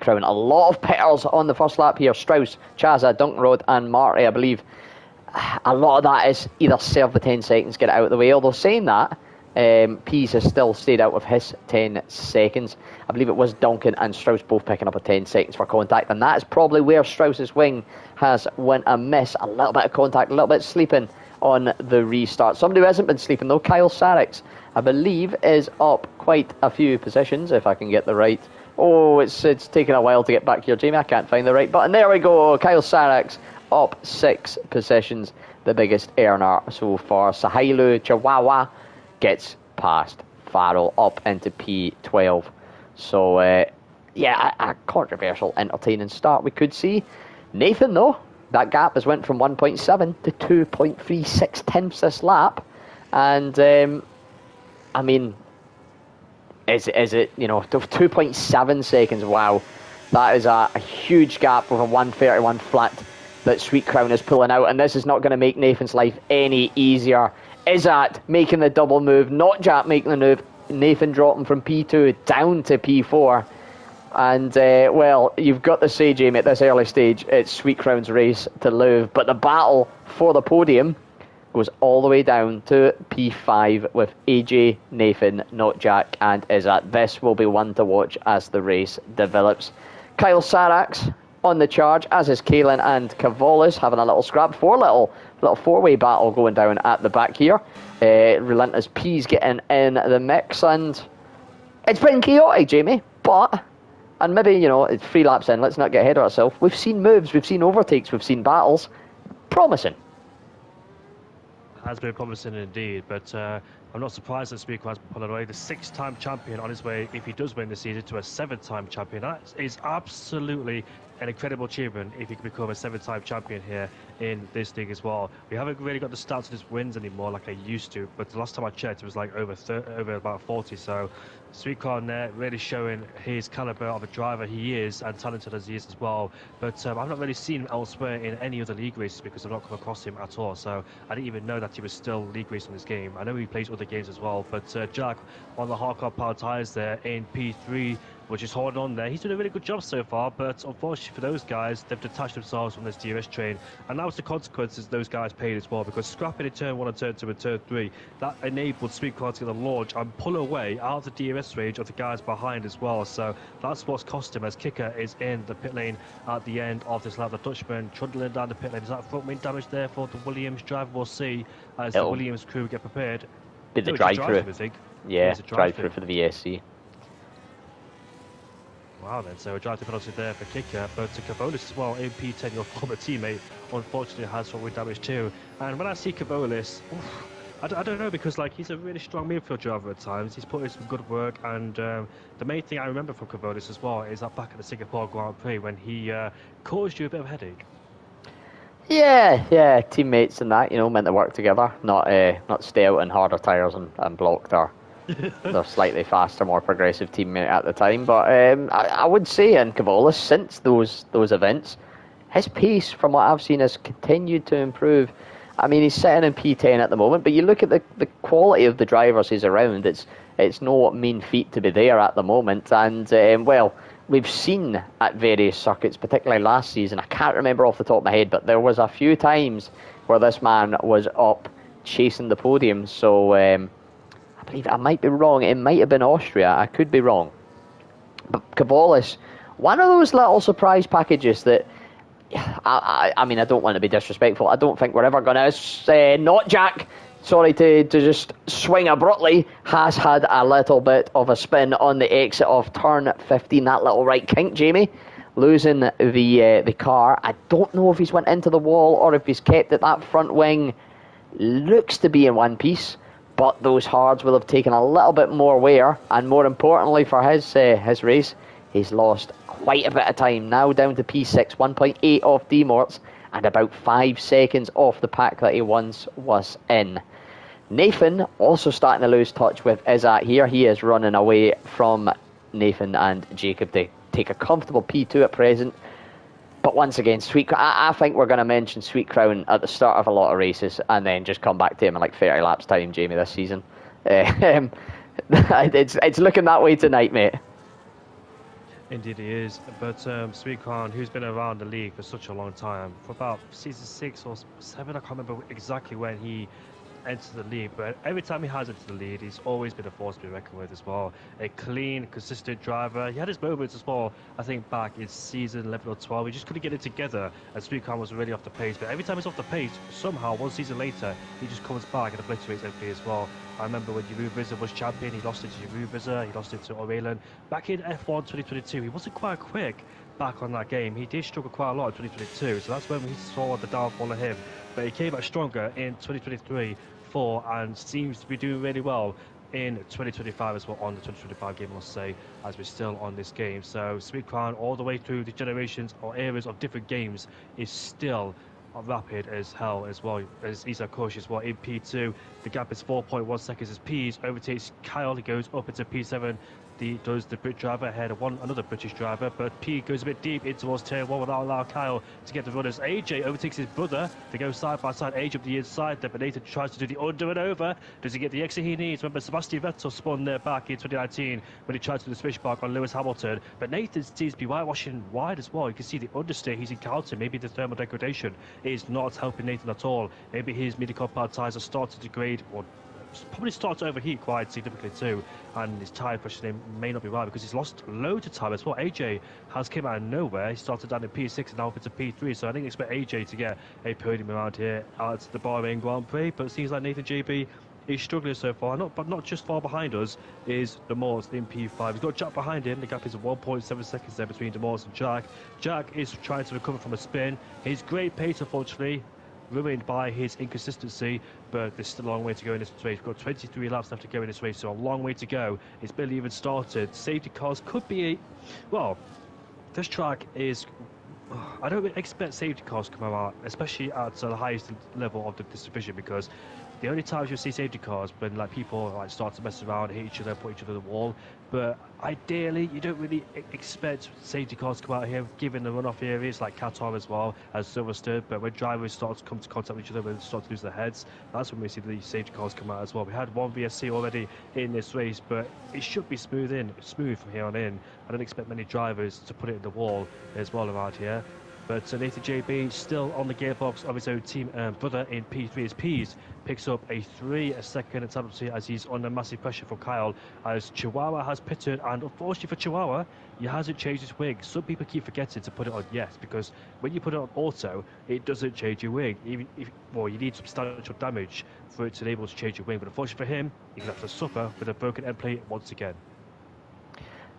Crown. A lot of pitters on the first lap here. Strauss, Chaza, Duncan Road and Marty, I believe. A lot of that is either serve the 10 seconds, get it out of the way. Although saying that, Pease has still stayed out of his 10 seconds. I believe it was Duncan and Strauss both picking up a 10 seconds for contact, and that is probably where Strauss's wing has went amiss. A little bit of contact, a little bit sleeping on the restart. Somebody who hasn't been sleeping though, Kyle Sarix, I believe is up quite a few positions, if I can get the right. Oh, it's taken a while to get back here, Jamie. I can't find the right button. There we go. Kyle Sarix up 6 positions, the biggest earner so far. Sahailu Chihuahua gets past Farrell up into P12. So, yeah, a controversial, entertaining start we could see. Nathan, though, that gap has went from 1.7 to 2.36 tenths this lap. And I mean, is it 2.7 seconds? Wow, that is a huge gap with a 131 flat that Sweet Crown is pulling out, and this is not going to make Nathan's life any easier. Izzat making the double move, not Jack making the move. Nathan dropping from P2 down to P4. And, well, you've got to say, Jamie, at this early stage, it's Sweet Crown's race to lose. But the battle for the podium goes all the way down to P5 with AJ, Nathan, not Jack, and Izzat. This will be one to watch as the race develops. Kyle Sarax on the charge, as is Kaelin and Cavolis having a little scrap. Little four-way battle going down at the back here. Relentless P's getting in the mix, and it's been chaotic, Jamie, but... And maybe, it's 3 laps in, let's not get ahead of ourselves. We've seen moves, we've seen overtakes, we've seen battles. Promising. Has been promising indeed, but I'm not surprised that Speaker has pulled away. The 6-time champion on his way, if he does win the season, to a 7-time champion. That is absolutely an incredible achievement if he can become a 7-time champion here in this league as well. We haven't really got the stats of his wins anymore like I used to, but the last time I checked it was like over about 40, so Sweetcon there really showing his caliber of a driver he is, and talented as he is as well. But I've not really seen him elsewhere in any other league races because I've not come across him at all, so I didn't even know that he was still league racing this game. I know he plays other games as well, but Jack on the hardcore power tyres there in P3, which is holding on there. He's doing a really good job so far, but unfortunately for those guys, they've detached themselves from this DRS train, and that was the consequences those guys paid as well, because scrapping in turn 1 and turn 2 and turn 3, that enabled Sweetcon to get the launch and pull away out of the DRS range of the guys behind as well. So that's what's cost him, as Kicker is in the pit lane at the end of this lap. The Dutchman trundling down the pit lane. Is that front wing damage there for the Williams driver? We'll see as the Williams crew get prepared. Bit the drive-through. Yeah, drive-through for the VSC. Wow, then, so a drive-through penalty there for Kicker, but to Cavolis as well, in P10, your former teammate, unfortunately has front wing damage too. And when I see Cavolis, I don't know, because like he's a really strong midfield driver at times. He's put in some good work, and the main thing I remember from Cavolis as well is that back at the Singapore Grand Prix when he caused you a bit of a headache. Yeah, teammates and that, meant to work together, not stay out in harder tyres and blocked our the slightly faster, more progressive teammate at the time. But I would say in Cavolis, since those events, his pace, from what I've seen, has continued to improve. I mean, he's sitting in P10 at the moment, but you look at the quality of the drivers he's around, it's no mean feat to be there at the moment. And, well, we've seen at various circuits, particularly last season, I can't remember off the top of my head, but there was a few times where this man was up chasing the podium. So I believe I might be wrong. It might have been Austria. I could be wrong. But Cavolis, one of those little surprise packages that, I mean, I don't want to be disrespectful. I don't think we're ever going to, not Jack, sorry to just swing abruptly, has had a little bit of a spin on the exit of turn 15, that little right kink, Jamie, losing the car. I don't know if he's went into the wall or if he's kept it. That front wing looks to be in one piece, but those hards will have taken a little bit more wear, and more importantly for his race, he's lost quite a bit of time, now down to P6, 1.8 off Demorts, and about 5 seconds off the pack that he once was in. Nathan also starting to lose touch with Izzat here. He is running away from Nathan and Jacob to take a comfortable P2 at present. But once again, I think we're going to mention Sweet Crown at the start of a lot of races and then just come back to him in like 30 laps time, Jamie, this season. It's looking that way tonight, mate. Indeed he is, but Sweet Crown, who's been around the league for such a long time, for about season 6 or 7, I can't remember exactly when he entered the league, but every time he has entered the lead, he's always been a force to be reckoned with as well. A clean, consistent driver. He had his moments as well, I think, back in season 11 or 12. He just couldn't get it together, and Sweet Crown was really off the pace, but every time he's off the pace, somehow, one season later, he just comes back and obliterates everything as well. I remember when Jeroen Visser was champion, he lost it to Jeroen Visser, he lost it to Aurelien. Back in F1 2022, he wasn't quite quick back on that game. He did struggle quite a lot in 2022, so that's when we saw the downfall of him. But he came back stronger in 2023, and seems to be doing really well in 2025 as well, on the 2025 game, I must say, as we're still on this game. So Sweet Crown, all the way through the generations or eras of different games, is still rapid as hell as well. As he's cautious as well in P2. The gap is 4.1 seconds as P overtakes Kyle. He goes up into P7. Does the Brit driver ahead of another British driver, but P goes a bit deep in towards turn 1 without allowing Kyle to get the runners. AJ overtakes his brother. They go side by side. AJ up the inside there, but Nathan tries to do the under and over. Does he get the exit he needs? Remember, Sebastian Vettel spun there back in 2019 when he tried to do the switchback on Lewis Hamilton, but Nathan seems to be whitewashing wide as well. You can see the understeer he's encountered. Maybe the thermal degradation is not helping Nathan at all. Maybe his midi-compound tyres are starting to degrade, or probably start to overheat quite significantly too, and his tyre pressure may not be right because he's lost loads of time as well. AJ has came out of nowhere. He started down in P6 and now up into P3, so I didn't expect AJ to get a podium around here at the Bahrain Grand Prix, but it seems like Nathan JB is struggling so far. But not just far behind us is Demors in P5. He's got Jack behind him. The gap is 1.7 seconds there between Demors and Jack. Jack is trying to recover from a spin. His great pace, unfortunately, ruined by his inconsistency, but there's still a long way to go in this race. We've got 23 laps left to go in this race, so a long way to go. It's barely even started. Safety cars could be well, this track is, I don't expect safety cars to come out, especially at the highest level of this division, because the only times you'll see safety cars when like people like start to mess around, hit each other, put each other on the wall. But ideally, you don't really expect safety cars to come out here, given the runoff areas like Qatar as well as Silverstone. But when drivers start to come to contact with each other, when they start to lose their heads, that's when we see the safety cars come out as well. We had one VSC already in this race, but it should be smooth from here on in. I don't expect many drivers to put it in the wall as well around here. But Nathan JB still on the gearbox of his own team brother in P3 as Pease picks up a 3-second penalty as he's under massive pressure from Kyle, as Chihuahua has pitted, and unfortunately for Chihuahua, he hasn't changed his wing. Some people keep forgetting to put it on yes, because when you put it on auto, it doesn't change your wing. Even if, well, you need substantial damage for it to be able to change your wing, but unfortunately for him, he's going to have to suffer with a broken end plate once again.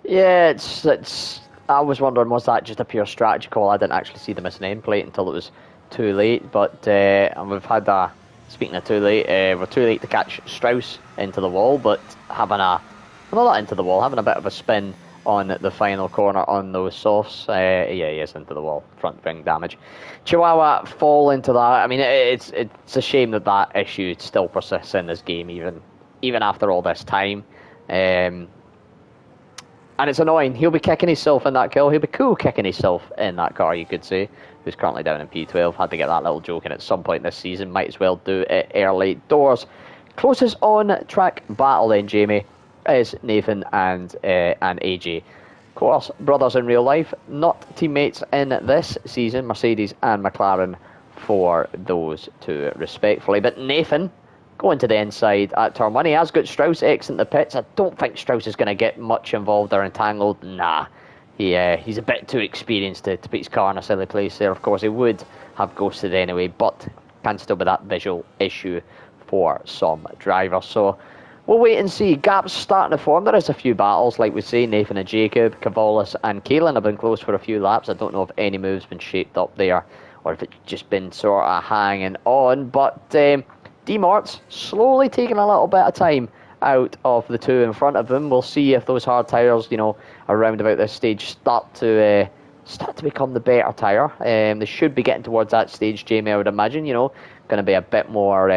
Yeah, it's. I was wondering, was that just a pure strategy call? I didn't actually see the missing end plate until it was too late. But and we've had a, speaking of too late, we're too late to catch Strauss into the wall, but having a, well, not into the wall, having a bit of a spin on the final corner on those softs. Yeah, he is into the wall, front wing damage. Chihuahua fall into that. I mean, it's a shame that issue still persists in this game, even after all this time. And it's annoying. He'll be kicking himself in that kill. He'll be cool kicking himself in that car, you could say, who's currently down in P12. Had to get that little joke in at some point this season. Might as well do it early doors. Closest on-track battle then, Jamie, is Nathan and AJ. Of course, brothers in real life, not teammates in this season. Mercedes and McLaren for those two, respectfully. But Nathan, going to the inside at turn 1. He has got Strauss exiting the pits. I don't think Strauss is going to get much involved or entangled. Nah. He's a bit too experienced to put his car in a silly place there. Of course, he would have ghosted anyway, but can still be that visual issue for some drivers. So we'll wait and see. Gaps starting to form. There is a few battles, like we say. Nathan and Jacob, Cavalis and Kaelin have been close for a few laps. I don't know if any moves been shaped up there or if it's just been sort of hanging on. But D-Mart's slowly taking a little bit of time out of the two in front of them. We'll see if those hard tyres, around about this stage start to become the better tyre. They should be getting towards that stage, Jamie, I would imagine. Going to be a bit more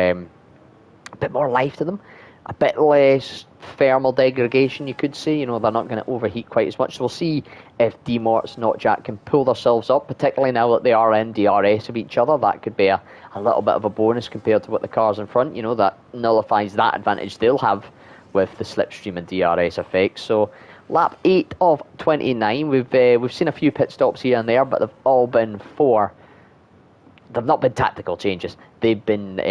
life to them. A bit less thermal degradation, you could say. They're not going to overheat quite as much. So we'll see if D-Mart's Not Jack can pull themselves up, particularly now that they are in DRS of each other. That could be a little bit of a bonus compared to what the cars in front, that nullifies that advantage they'll have with the slipstream and DRS effects. So lap 8 of 29, we've seen a few pit stops here and there, but they've all been for, they've not been tactical changes. They've been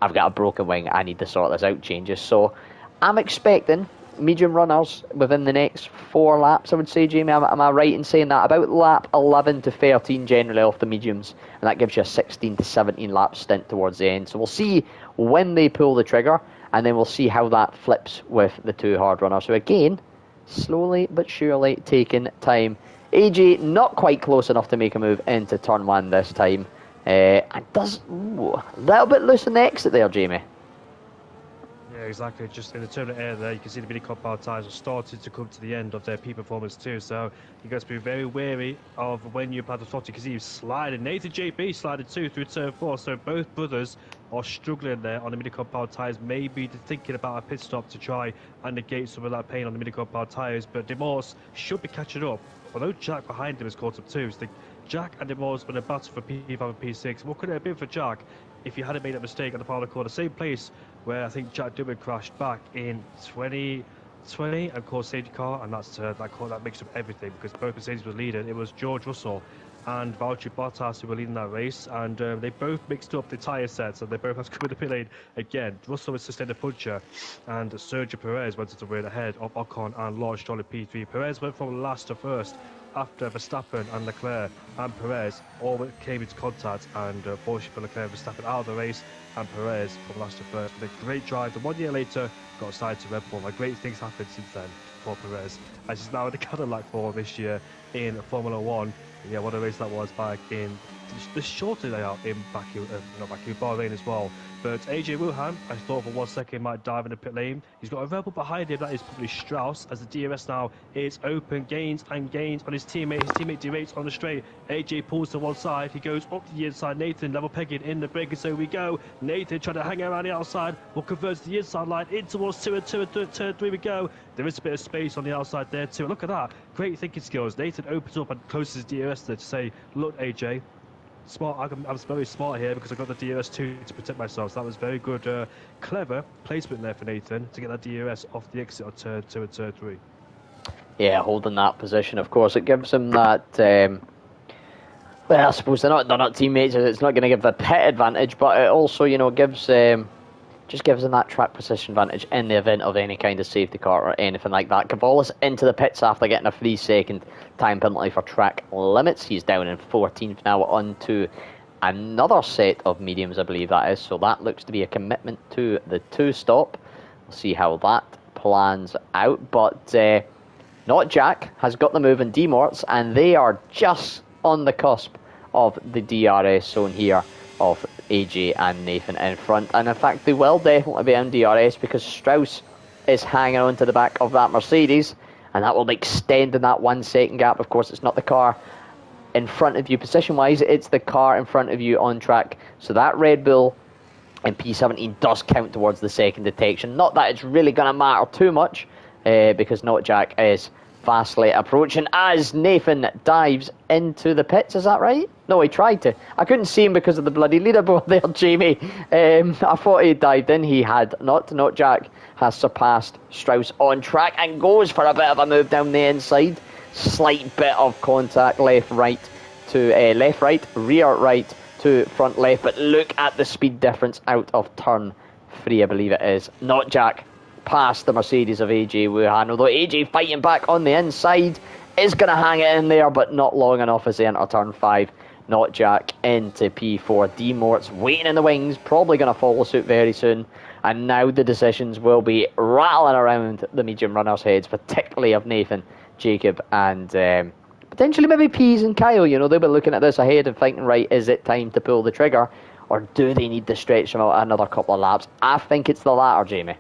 I've got a broken wing, I need to sort this out changes. So I'm expecting medium runners within the next 4 laps, I would say, Jamie. Am I right in saying that? About lap 11 to 13 generally off the mediums, and that gives you a 16 to 17 lap stint towards the end. So we'll see when they pull the trigger, and then we'll see how that flips with the 2 hard runners. So again, slowly but surely taking time. AJ not quite close enough to make a move into turn 1 this time. And does a little bit loose in the exit there, Jamie. Yeah, exactly. Just in the turn air there, you can see the mini compound tyres are starting to come to the end of their peak performance too. So you got to be very wary of when you apply the throttle. You can see he's sliding. Nathan JB slided too through turn 4. So both brothers are struggling there on the mini compound tyres. Maybe they're thinking about a pit stop to try and negate some of that pain on the mini compound tyres. But Demorse should be catching up. Although Jack behind him is caught up too. So Jack and Demorse been a battle for P5 and P6. What could it have been for Jack if he hadn't made that mistake at the final corner? Same place where I think Jack Dillon crashed back in 2020 and caused safety car, and that mixed up everything because both Mercedes were leading. It was George Russell and Valtteri Bottas who were leading that race, and they both mixed up the tyre sets, and they both had to come in the pit lane again. Russell was sustained a puncture, and Sergio Perez went to the win ahead of Ocon and Lawrence Stroll in P3. Perez went from last to first after Verstappen and Leclerc and Perez all came into contact, and fortunately for Leclerc and Verstappen out of the race, and Perez from last to first with a great drive. And 1 year later, got signed to Red Bull. And great things happened since then for Perez, as he's now in the Cadillac for this year in Formula 1. Yeah, what a race that was back in the shorter layout in Bahrain as well. But AJ Wuhan, I thought for 1 second might dive in the pit lane. He's got a rebel behind him, that is probably Strauss, as the DRS now is open, gains and gains on his teammate. His teammate derates on the straight. AJ pulls to one side, he goes up to the inside. Nathan level pegging in the break, and so we go. Nathan trying to hang around the outside, will convert to the inside line, in towards turn 3 we go. There is a bit of space on the outside there too. Look at that, great thinking skills. Nathan opens up and closes his DRS there to say, look AJ, smart. I'm very smart here because I got the DRS2 to protect myself. So that was very good, clever placement there for Nathan to get that DRS off the exit of turn 2 and turn 3. Yeah, holding that position, of course, it gives him that. Well, I suppose they're not teammates. It's not going to give the pit advantage, but it also, gives just gives him that track position advantage in the event of any kind of safety car or anything like that. Cavalis into the pits after getting a 3-second time penalty for track limits. He's down in 14th now, on to another set of mediums, I believe that is. So that looks to be a commitment to the 2-stop. We'll see how that plans out. But not Jack has got the move in Demorts, and they are just on the cusp of the DRS zone here of AJ and Nathan in front, and in fact they will definitely be in DRS because Strauss is hanging on to the back of that Mercedes, and that will be extending that 1 second gap. Of course, it's not the car in front of you position wise, it's the car in front of you on track. So that Red Bull in P17 does count towards the second detection. Not that it's really going to matter too much because Not Jack is fastly approaching as Nathan dives into the pits. Is that right? No, he tried to. I couldn't see him because of the bloody leaderboard there, Jamie. I thought he dived in. He had not. Not Jack has surpassed Strauss on track and goes for a bit of a move down the inside. Slight bit of contact, left, right to left, right, rear, right to front, left. But look at the speed difference out of turn 3, I believe it is. Not Jack past the Mercedes of AJ Wuhan, although AJ fighting back on the inside is going to hang it in there, but not long enough as they enter turn 5. Not Jack into P4. Demorts waiting in the wings, probably going to follow suit very soon, and now the decisions will be rattling around the medium runners' heads, particularly of Nathan, Jacob, and potentially maybe Pease and Kyle. They'll be looking at this ahead and thinking, right, is it time to pull the trigger, or do they need to stretch them out another couple of laps? I think it's the latter, Jamie.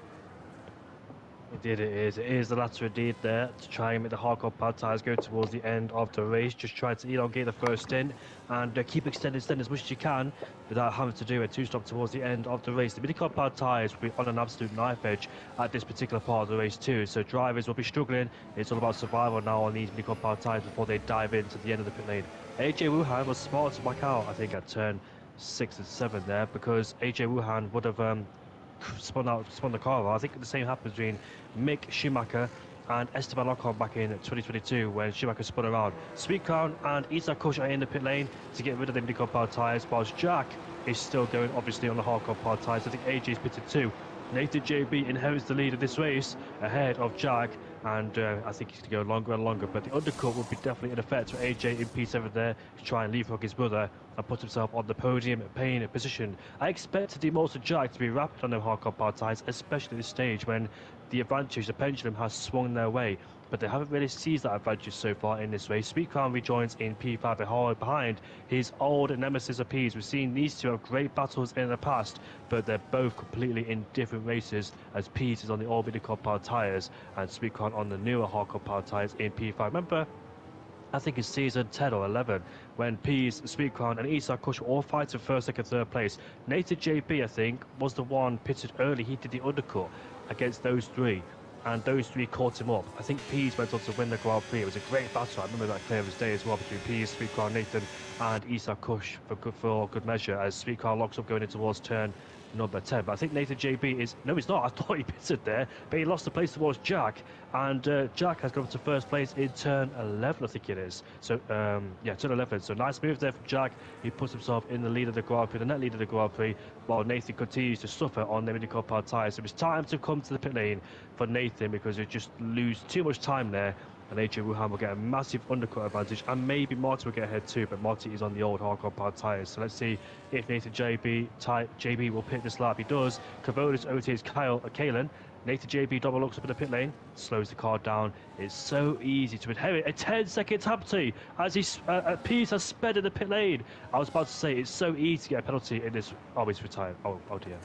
Indeed it is. It is the latter indeed there to try and make the hardcore pad tyres go towards the end of the race. Just try to elongate the first stint and keep extending as much as you can without having to do a 2-stop towards the end of the race. The mini-car pad tyres will be on an absolute knife edge at this particular part of the race too. So drivers will be struggling. It's all about survival now on these mini-car pad tyres before they dive into the end of the pit lane. AJ Wuhan was smart to back out, I think, at turn 6 and 7 there, because AJ Wuhan would have spun the car out. I think the same happened between Mick Schumacher and Esteban Ocon back in 2022 when Schumacher spun around. Sweet Crown and Isaac Kush are in the pit lane to get rid of the mini compound tyres, whilst Jack is still going obviously on the hard compound tyres. I think AJ's pitted too. Nathan JB inherits the lead of this race ahead of Jack, and I think he's going to go longer and longer, but the undercut will be definitely in effect for AJ in P7 there to try and leapfrog his brother and put himself on the podium paying position. I expected the Immortal Jack to be rapid on the hardcore power tyres, especially at this stage when the advantage, the pendulum, has swung their way. But they haven't really seized that advantage so far in this race. Sweet Crown rejoins in P5 behind his old nemesis of Peas. We've seen these two have great battles in the past, but they're both completely in different races, as Peas is on the old Minicord power tyres and Sweet Crown on the newer hardcore power tyres in P5. Remember, I think it's season 10 or 11, when Peas, Sweet Crown and Isak Kush were all fighting first, second, third place. Nathan JB, I think, was the one pitted early. He did the undercut against those three, and those three caught him up. I think Peas went on to win the Grand Prix. It was a great battle. I remember that clear as day as well, between Peas, Sweet Crown, Nathan and Isak Kush for good measure, as Sweet Crown locks up going in towards turn number 10. But I think Nathan JB is... No, he's not. I thought he pitted there, but he lost the place towards Jack, and Jack has gone up to first place in turn 11, I think it is. So, yeah, turn 11. So nice move there from Jack. He puts himself in the lead of the Grand Prix, the net lead of the Grand Prix, while Nathan continues to suffer on the Minicord power tyres. So it's time to come to the pit lane for Nathan, because he just lose too much time there, and AJ Wuhan will get a massive undercut advantage, and maybe Marty will get ahead too, but Marty is on the old hardcore power tyres. So let's see if Nathan JB will pit this lap. He does. Kavonis overtakes Kalen. Nathan JB double looks up in the pit lane, slows the car down. It's so easy to inherit a 10-second penalty as Pease has sped in the pit lane. I was about to say, it's so easy to get a penalty in this. Oh, he's retired. Oh dear.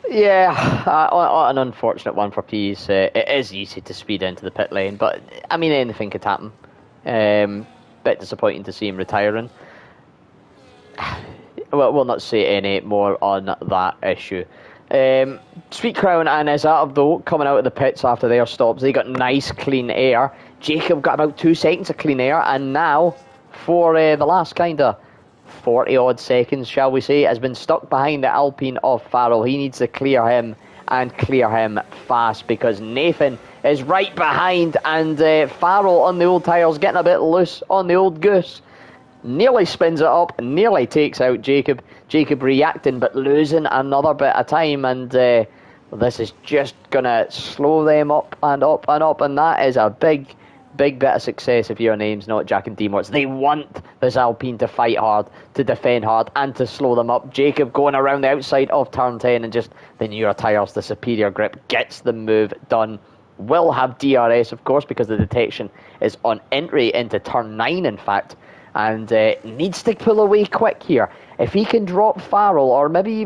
Yeah, an unfortunate one for Pease. It is easy to speed into the pit lane, but I mean, anything could happen. Bit disappointing to see him retiring. Well, we'll not say any more on that issue. Sweet Crown and Izzat, though, coming out of the pits after their stops, they got nice clean air. Jacob got about 2 seconds of clean air, and now, for the last kind of 40 odd seconds, shall we say, has been stuck behind the Alpine of Farrell. He needs to clear him, and clear him fast, because Nathan is right behind, and Farrell on the old tyres getting a bit loose on the old goose. Nearly spins it up, nearly takes out Jacob. Jacob reacting, but losing another bit of time, and this is just going to slow them up and up and up, and that is a big bit of success if your name's not Jack and Demorts. They want this Alpine to fight hard, to defend hard, and to slow them up. Jacob going around the outside of turn 10, and just the newer tyres, the superior grip, gets the move done. Will have DRS, of course, because the detection is on entry into turn 9, in fact, and needs to pull away quick here. If he can drop Farrell, or maybe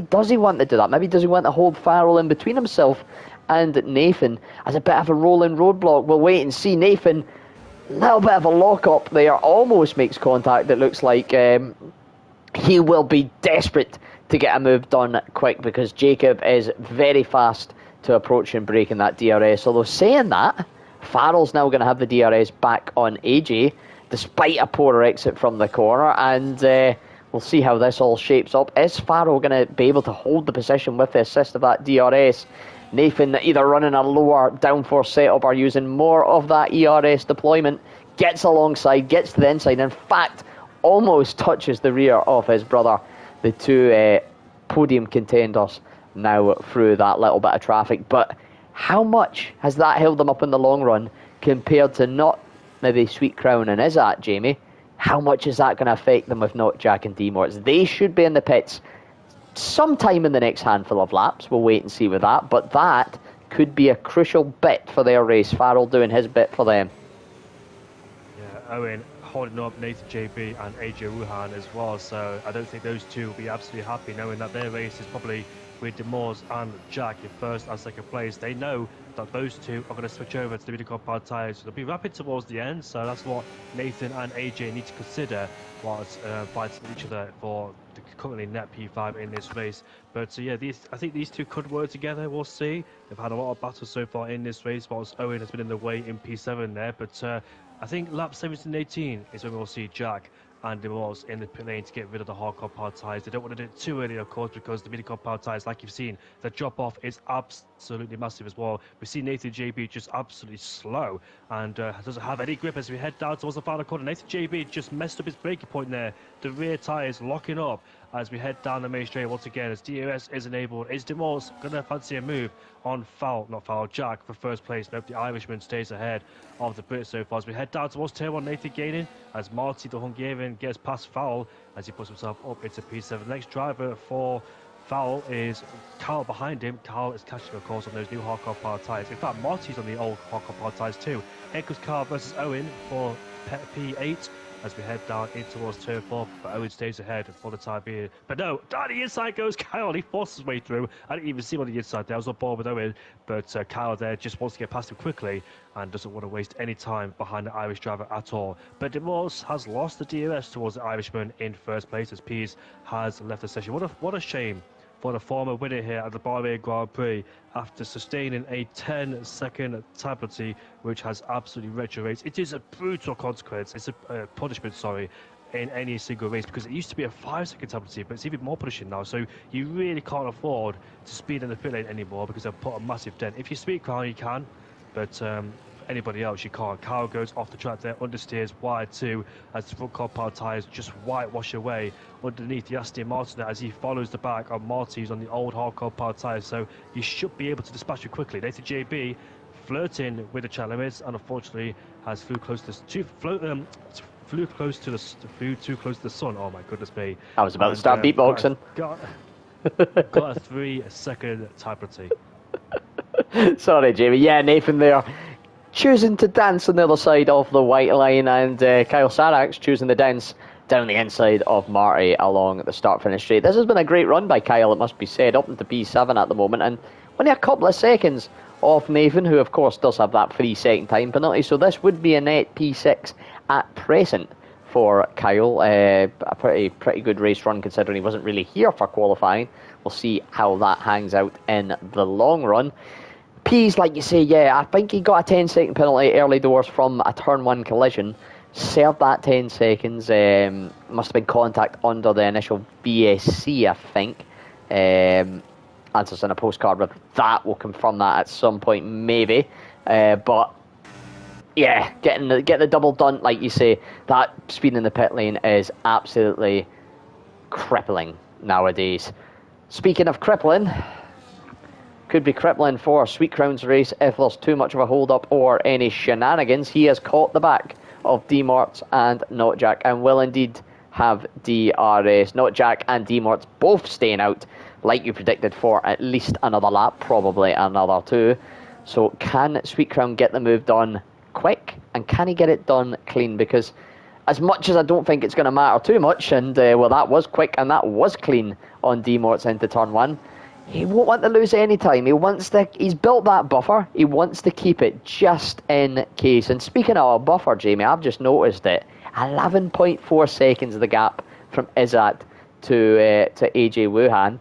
does he want to do that? Maybe does he want to hold Farrell in between himself and Nathan as a bit of a rolling roadblock? We'll wait and see. Nathan, a little bit of a lock-up there, almost makes contact. It looks like he will be desperate to get a move done quick, because Jacob is very fast to approach and breaking that DRS. Although saying that, Farrell's now going to have the DRS back on AJ, despite a poor exit from the corner, and we'll see how this all shapes up. Is Farrell going to be able to hold the position with the assist of that DRS? Nathan either running a lower downforce setup or using more of that ERS deployment, gets alongside, gets to the inside, in fact, almost touches the rear of his brother. The two podium contenders now through that little bit of traffic. But how much has that held them up in the long run compared to not maybe Sweet Crown and Izzat, Jamie? How much is that going to affect them with not Jack and Demorts? They should be in the pits sometime in the next handful of laps. We'll wait and see with that, but that could be a crucial bit for their race. Farrell doing his bit for them. Yeah, Owen holding up Nathan JB and AJ Wuhan as well, so I don't think those two will be absolutely happy knowing that their race is probably with Demors and Jack in first and second place. They know that those two are going to switch over to the Minicord power tyres. They'll be rapid towards the end, so that's what Nathan and AJ need to consider whilst fighting each other for the currently net P5 in this race. But yeah, I think these two could work together. We'll see. They've had a lot of battles so far in this race, whilst Owen has been in the way in P7 there. But I think lap 17 and 18 is when we'll see Jack and Demors in the pit lane to get rid of the hardcore power tyres. They don't want to do it too early, of course, because the Minicord power tyres, like you've seen, the drop-off is absolutely massive as well. We see Nathan JB just absolutely slow and doesn't have any grip as we head down towards the final corner. Nathan JB just messed up his braking point there. The rear tyres locking up as we head down the main straight once again. As DRS is enabled, is Demors going to fancy a move on Jack for first place? Nope, the Irishman stays ahead of the Brit so far. As we head down towards Tier 1, Nathan gaining, as Marty, the Hungarian, gets past Foul as he puts himself up into P7. The next driver for Foul is Carl behind him. Carl is catching, of course, on those new hardcore power tyres. In fact, Marty's on the old hardcore power tyres too. Here comes Carl versus Owen for P8 as we head down in towards turn 4, but Owen stays ahead for the time being. But no, down the inside goes Kyle. He forces his way through. I didn't even see him on the inside there. I was on board with Owen, but Kyle there just wants to get past him quickly and doesn't want to waste any time behind the Irish driver at all. But DeMors has lost the DRS towards the Irishman in first place as Pease has left the session. What a shame for the former winner here at the Bahrain Grand Prix after sustaining a 10-second time penalty, which has absolutely retro rates. It is a brutal consequence. It's a punishment, sorry, in any single race, because it used to be a 5-second time penalty, but it's even more punishing now. So you really can't afford to speed in the pit lane anymore because they've put a massive dent. If you speed car, you can, but anybody else you can't. Kyle goes off the track there, understeers wide too, as the front compound tyres just whitewash away underneath the Aston Martin as he follows the back of Marty's on the old hard compound tyres. So you should be able to dispatch it quickly. Nathan JB flirting with the channel limits and unfortunately has flew too close to the sun. Oh my goodness me! I was about to start beatboxing. Got a 3-second time penalty. Sorry, Jamie. Yeah, Nathan there choosing to dance on the other side of the white line, and Kyle Sarax choosing to dance down the inside of Marty along the start-finish straight. This has been a great run by Kyle, it must be said, up into P7 at the moment, and only a couple of seconds off Nathan, who of course does have that 3-second time penalty, so this would be a net P6 at present for Kyle. A pretty good race run considering he wasn't really here for qualifying. We'll see how that hangs out in the long run. Pease, like you say, yeah, I think he got a 10-second penalty early doors from a turn 1 collision. Served that 10 seconds. Must have been contact under the initial BSC, I think. Answers in a postcard with that. We'll confirm that at some point, maybe. But yeah, getting the double done, like you say, that speed in the pit lane is absolutely crippling nowadays. Speaking of crippling, could be crippling for Sweet Crown's race if there's too much of a hold-up or any shenanigans. He has caught the back of D-Marts and Not Jack and will indeed have DRS. Not Jack and D-Marts both staying out, like you predicted, for at least another lap, probably another 2. So can Sweet Crown get the move done quick, and can he get it done clean? Because as much as I don't think it's going to matter too much, and well, that was quick and that was clean on D-Marts into turn 1, he won't want to lose any time. He's built that buffer. He wants to keep it just in case. And speaking of a buffer, Jamie, I've just noticed it. 11.4 seconds of the gap from Izzat to AJ Wuhan.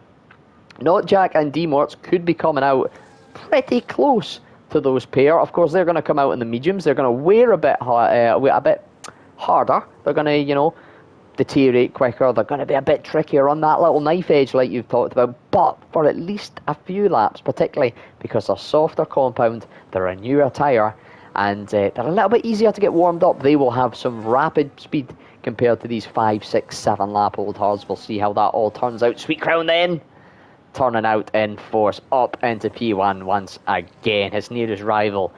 Not Jack and D-Marts could be coming out pretty close to those pair. Of course, they're going to come out in the mediums. They're going to wear a bit harder. They're going to, deteriorate quicker. They're going to be a bit trickier on that little knife edge like you've talked about, but for at least a few laps, particularly because they're softer compound, they're a newer tyre, and they're a little bit easier to get warmed up. They will have some rapid speed compared to these 5, 6, 7 lap old hards. We'll see how that all turns out. Sweet Crown then turning out in force up into P1 once again. His nearest rival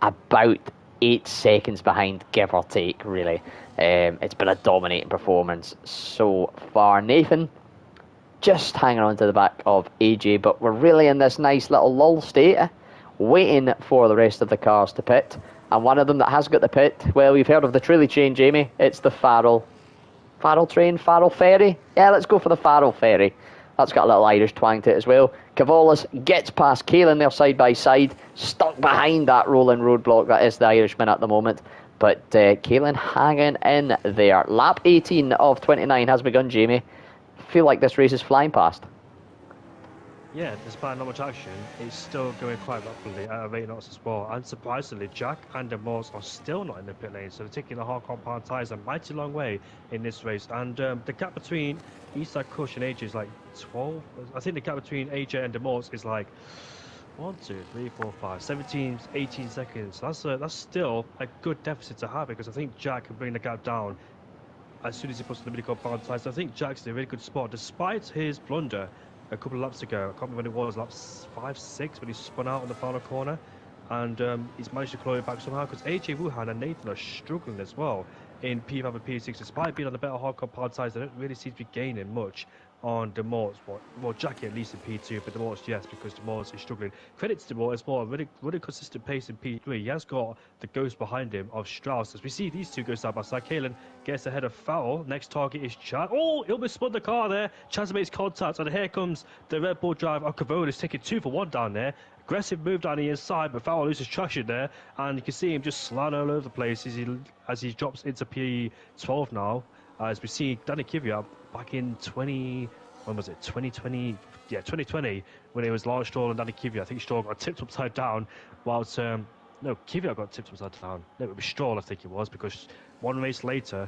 about 8 seconds behind, give or take, really. It's been a dominating performance so far. Nathan just hanging on to the back of AJ, but we're really in this nice little lull state, waiting for the rest of the cars to pit. And one of them that has got the pit, well, we've heard of the trolley train, Jamie. It's the Farrell Ferry. Yeah, let's go for the Farrell Ferry. That's got a little Irish twang to it as well. Cavalis gets past Kaelin there side by side, stuck behind that rolling roadblock that is the Irishman at the moment. But Kaelin hanging in there. Lap 18 of 29 has begun, Jamie. Feel like this race is flying past. Yeah, despite not much action, it's still going quite rapidly at a rate knots as well. And surprisingly, Jack and Demors are still not in the pit lane, so they're taking the hard compound tyres a mighty long way in this race. And the gap between Isak, Kush and AJ is like 12. I think the gap between AJ and Demors is like 1, 2, 3, 4, 5, 17, 18 seconds. That's still a good deficit to have, because I think Jack can bring the gap down as soon as he puts the mini compound tyres. So I think Jack's in a really good spot, despite his blunder a couple of laps ago. I can't remember when it was, lap 5, 6, when he spun out on the final corner. And he's managed to claw it back somehow, because AJ Wuhan and Nathan are struggling as well in P5 and P6. Despite being on the better hard compound tyres, they don't really seem to be gaining much on Demorts. Well, Jackie at least in P2, but Demorts, yes, because Demorts is struggling. Credit to Demorts, it's more a really consistent pace in P3. He has got the ghost behind him of Strauss. As we see these two go side by side, Kalen gets ahead of Fowl. Next target is Chad. Oh, he almost spun the car there. Chaz makes contact, and here comes the Red Bull driver. Cavola is taking 2 for 1 down there. Aggressive move down the inside, but Fowl loses traction there, and you can see him just sliding all over the place as he drops into P12 now. As we see Danny Kvyat back in 2020, yeah, 2020, when it was Lance Stroll and Danny Kvyat. I think Stroll got tipped upside down, whilst no, Kvyat got tipped upside down. No, it was Stroll, I think it was, because one race later,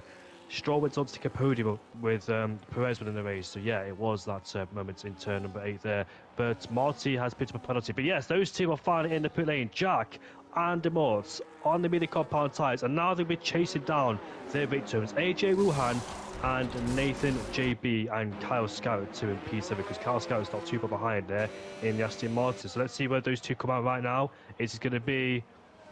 Stroll went on to take a podium with Perez winning the race. So yeah, it was that moment in turn number 8 there. But Marty has picked up a penalty. But yes, those two are finally in the pit lane. Jack and Demorts on the mini compound tyres, and now they'll be chasing down their victims, AJ Wuhan and Nathan JB and Kyle Scout 2 in P7, because Kyle Scout is not too far behind there in the Aston Martin. So let's see where those two come out right now. It's going to be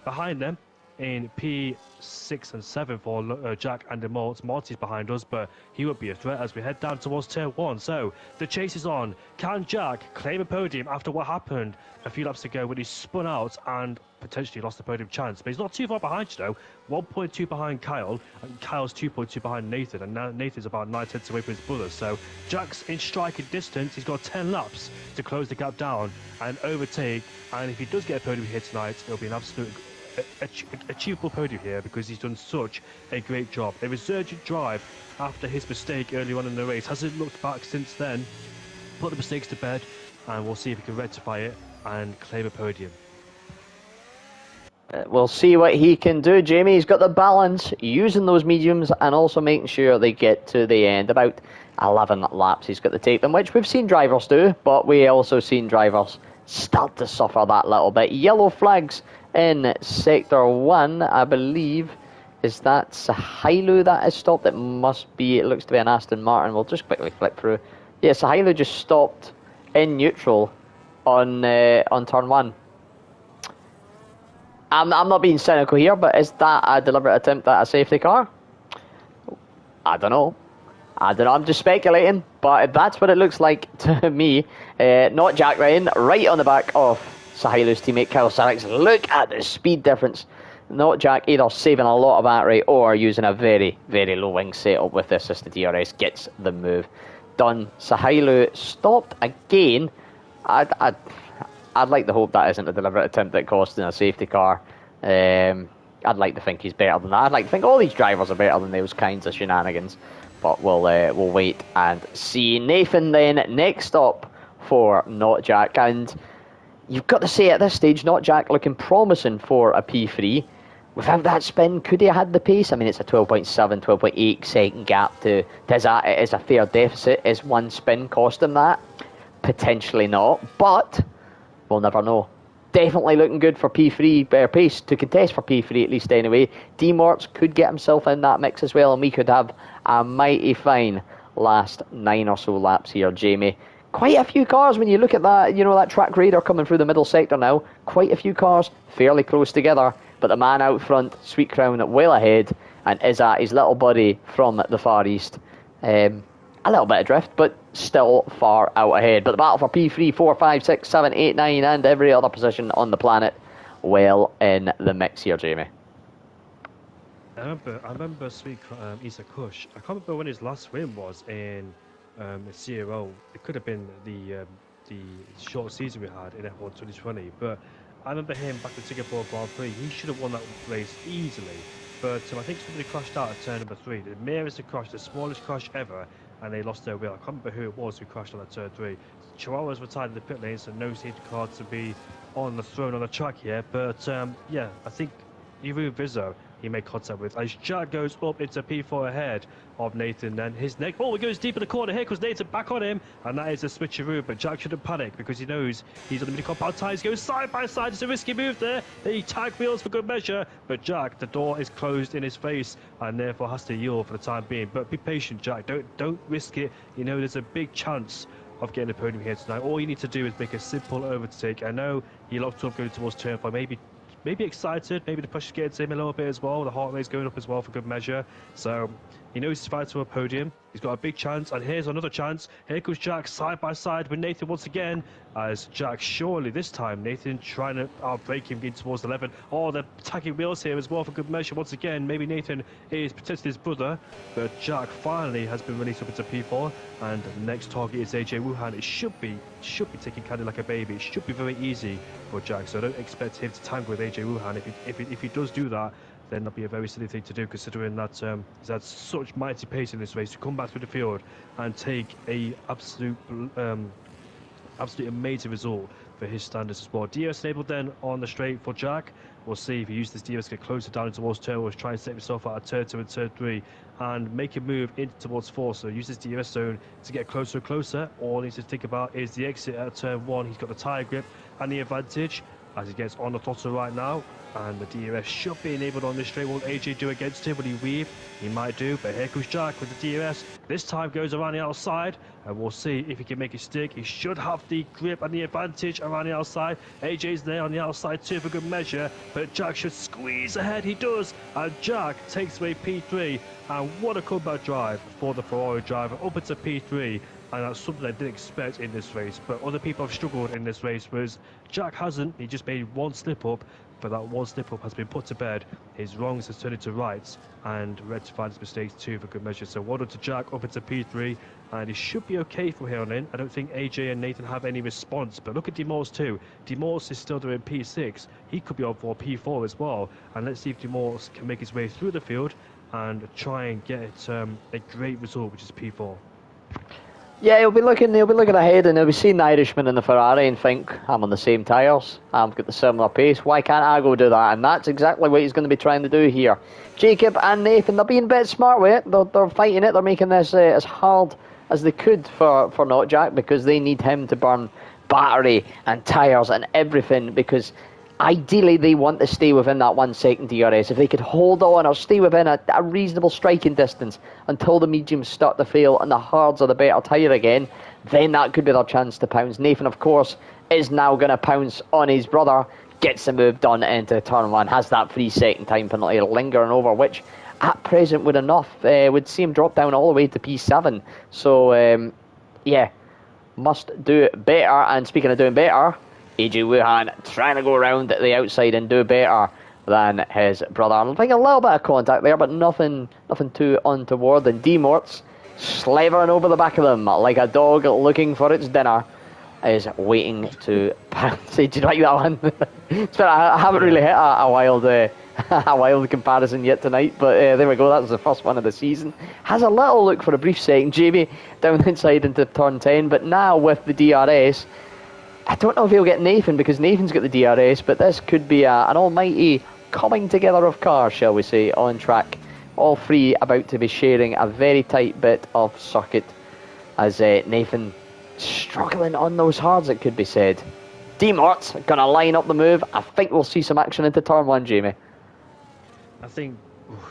behind them in P6 and 7 for Jack and Demorts. Marty's behind us, but he won't be a threat as we head down towards turn 1. So the chase is on. Can Jack claim a podium after what happened a few laps ago when he spun out and potentially lost the podium chance? But he's not too far behind, you know. 1.2 behind Kyle, and Kyle's 2.2 behind Nathan, and now Nathan's about 9/10 away from his brothers. So Jack's in striking distance. He's got 10 laps to close the gap down and overtake, and if he does get a podium here tonight, it'll be an absolute achievable podium here, because he's done such a great job. A resurgent drive after his mistake early on in the race. Hasn't looked back since then. Put the mistakes to bed, and we'll see if he can rectify it and claim a podium. We'll see what he can do, Jamie. He's got the balance, using those mediums and also making sure they get to the end. About 11 laps he's got to take them, which we've seen drivers do, but we also seen drivers start to suffer that little bit. Yellow flags in Sector 1, I believe. Is that Sahailu that has stopped? It must be. It looks to be an Aston Martin. We'll just quickly flip through. Yeah, Sahailu just stopped in neutral on turn 1. I'm not being cynical here, but is that a deliberate attempt at a safety car? I don't know. I'm just speculating, but that's what it looks like to me. Not Jack Ryan, right on the back of Sahailu's teammate Kyle Sarix. Look at the speed difference. Not Jack either saving a lot of battery or using a very, very low wing setup with the assisted DRS. Gets the move done. Sahailu stopped again. I'd like to hope that isn't a deliberate attempt at costing a safety car. I'd like to think he's better than that. I'd like to think all these drivers are better than those kinds of shenanigans. But we'll wait and see. Nathan then next up for Not Jack, and you've got to say at this stage, Not Jack looking promising for a P3. Without that spin, could he have had the pace? I mean, it's a 12.7, 12.8 second gap to Tizat. It is a fair deficit. Is one spin cost him that? Potentially not, but we'll never know. Definitely looking good for P3, pace to contest for P3 at least anyway. D-Morts could get himself in that mix as well, and we could have a mighty fine last 9 or so laps here, Jamie. Quite a few cars when you look at that, that track radar coming through the middle sector now. Quite a few cars fairly close together, but the man out front, Sweet Crown, well ahead, and Izzat, his little buddy from the Far East. A little bit adrift, but still far out ahead. But the battle for P3, 4, 5, 6, 7, 8, 9, and every other position on the planet well in the mix here, Jamie. I remember Sweet Issa Kush. I can't remember when his last win was in the CRL. It could have been the short season we had in F1 2020. But I remember him back in Singapore Grand Prix. He should have won that race easily. But I think somebody crashed out at turn number 3. The nearest crash, the smallest crash ever, and they lost their wheel. I can't remember who it was who crashed on that turn 3. Chihuahuas were tied in the pit lane, so no safety car to be on the throne on the track here. But yeah, I think Iru Vizzo he made contact with. As Jack goes up into P4 ahead of Nathan, then his neck. Oh, he goes deep in the corner. Here comes Nathan back on him, and that is a switcheroo. But Jack shouldn't panic because he knows he's on the mini compound tyres. Goes side by side. It's a risky move there. He tag wheels for good measure, but Jack, the door is closed in his face, and therefore has to yield for the time being. But be patient, Jack. Don't risk it. You know there's a big chance of getting a podium here tonight. All you need to do is make a simple overtake. I know he locked up going towards turn 5. Maybe excited, maybe the pressure's getting to him a little bit as well. The heart rate's going up as well for good measure. So he knows he's fighting to a podium. He's got a big chance, and here's another chance. Here comes Jack side by side with Nathan once again. As Jack, surely this time, Nathan trying to outbrake him, getting towards 11. Oh, they're attacking wheels here as well for good measure. Once again, maybe Nathan is protecting his brother, but Jack finally has been released up into P4, and the next target is AJ Wuhan. It should be taking Candy like a baby. It should be very easy for Jack, so I don't expect him to tangle with AJ Wuhan. If he does do that, then that'll be a very silly thing to do, considering that he's had such mighty pace in this race to come back through the field and take a absolutely amazing result for his standards as well. DRS enabled then on the straight for Jack. We'll see if he uses this DRS to get closer down towards turn 1, try and set himself out of turn 2 and turn 3 and make a move into towards 4. So use this DRS zone to get closer and closer. All he needs to think about is the exit at turn 1. He's got the tyre grip and the advantage as he gets on the throttle right now, and the DRS should be enabled on this straight. What will AJ do against him? Will he weave? He might do, but here comes Jack with the DRS. This time goes around the outside, and we'll see if he can make it stick. He should have the grip and the advantage around the outside. AJ's there on the outside too for good measure, but Jack should squeeze ahead. He does, and Jack takes away P3, and what a comeback drive for the Ferrari driver up into P3. And that's something I didn't expect in this race, but other people have struggled in this race, whereas Jack hasn't. He just made one slip up, but that one slip up has been put to bed. His wrongs has turned into rights and rectified his mistakes too for good measure. So well done to Jack up into P3, and he should be okay from here on in. I don't think AJ and Nathan have any response, but look at Demors too. Demors is still doing P6. He could be on for P4 as well, and let's see if Demors can make his way through the field and try and get a great result, which is P4. Yeah, he'll be looking ahead, and he'll be seeing the Irishman in the Ferrari and think, I'm on the same tyres, I've got the similar pace, why can't I go do that? And that's exactly what he's going to be trying to do here. Jacob and Nathan, they're being a bit smart with it, they're fighting it, they're making this as hard as they could for not Jack, because they need him to burn battery and tyres and everything, because ideally they want to stay within that 1 second DRS. If they could hold on or stay within a reasonable striking distance until the mediums start to fail and the hards are the better tyre again, then that could be their chance to pounce. Nathan, of course, is now going to pounce on his brother, gets the move done into turn 1, has that 3 second time penalty lingering over, which at present would see him drop down all the way to P7. So yeah, must do better. And speaking of doing better, AJ Wuhan trying to go around the outside and do better than his brother. I'm thinking a little bit of contact there, but nothing too untoward. And D-Morts slavering over the back of them like a dog looking for its dinner is waiting to pounce. Did you like that one? I haven't really hit a wild comparison yet tonight, but there we go. That was the first one of the season. Has a little look for a brief second, Jamie, down the inside into turn 10, but now with the DRS, I don't know if he'll get Nathan, because Nathan's got the DRS, but this could be an almighty coming together of cars, shall we say, on track. All three about to be sharing a very tight bit of circuit, as Nathan struggling on those hards, it could be said. D-Mort's going to line up the move. I think we'll see some action into turn 1, Jamie. I think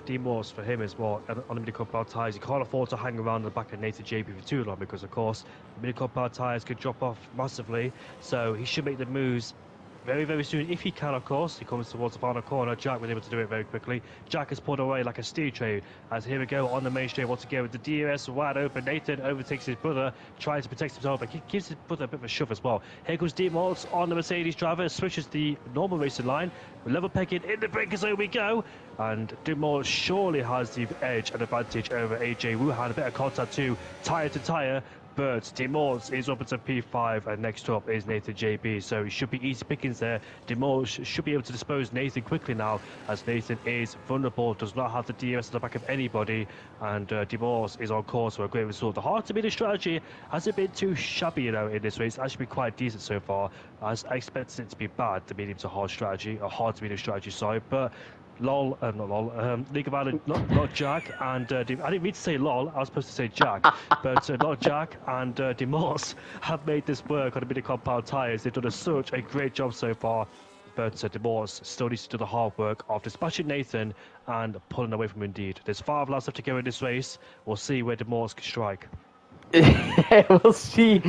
D-Morse for him as well on the mini compound tyres. He can't afford to hang around the back of Nathan JP for too long, because of course the mini compound tyres could drop off massively, so he should make the moves very, very soon if he can. Of course, he comes towards the final corner. Jack was able to do it very quickly. Jack has pulled away like a steer train, as here we go on the main straight once again with the DRS wide open. Nathan overtakes his brother, trying to protect himself, but he gives his brother a bit of a shove as well. Here goes D-Morts on the Mercedes driver, switches the normal racing line, level pegging in the breakers, there we go. And D-Morts surely has the edge and advantage over AJ Wuhan. A bit of contact too, tyre to tyre. But D-Morts is up into P5, and next up is Nathan JB, so he should be easy pickings there. D-Morts should be able to dispose Nathan quickly now, as Nathan is vulnerable, does not have the DRS at the back of anybody, and D-Morts is on course for a great result. The hard to beat strategy hasn't been too shabby, in this race. It's actually been quite decent so far, as I expected it to be bad, the medium to hard strategy, or hard to beat strategy, sorry, but LOL, not LOL, League of Ireland, not Jack, and I didn't mean to say LOL, I was supposed to say Jack, but not Jack and Demorse have made this work on the mini compound tyres. They've done such a great job so far, but Demorse still needs to do the hard work of dispatching Nathan and pulling away from Indeed. There's 5 laps left to go in this race. We'll see where Demorse can strike. we'll see.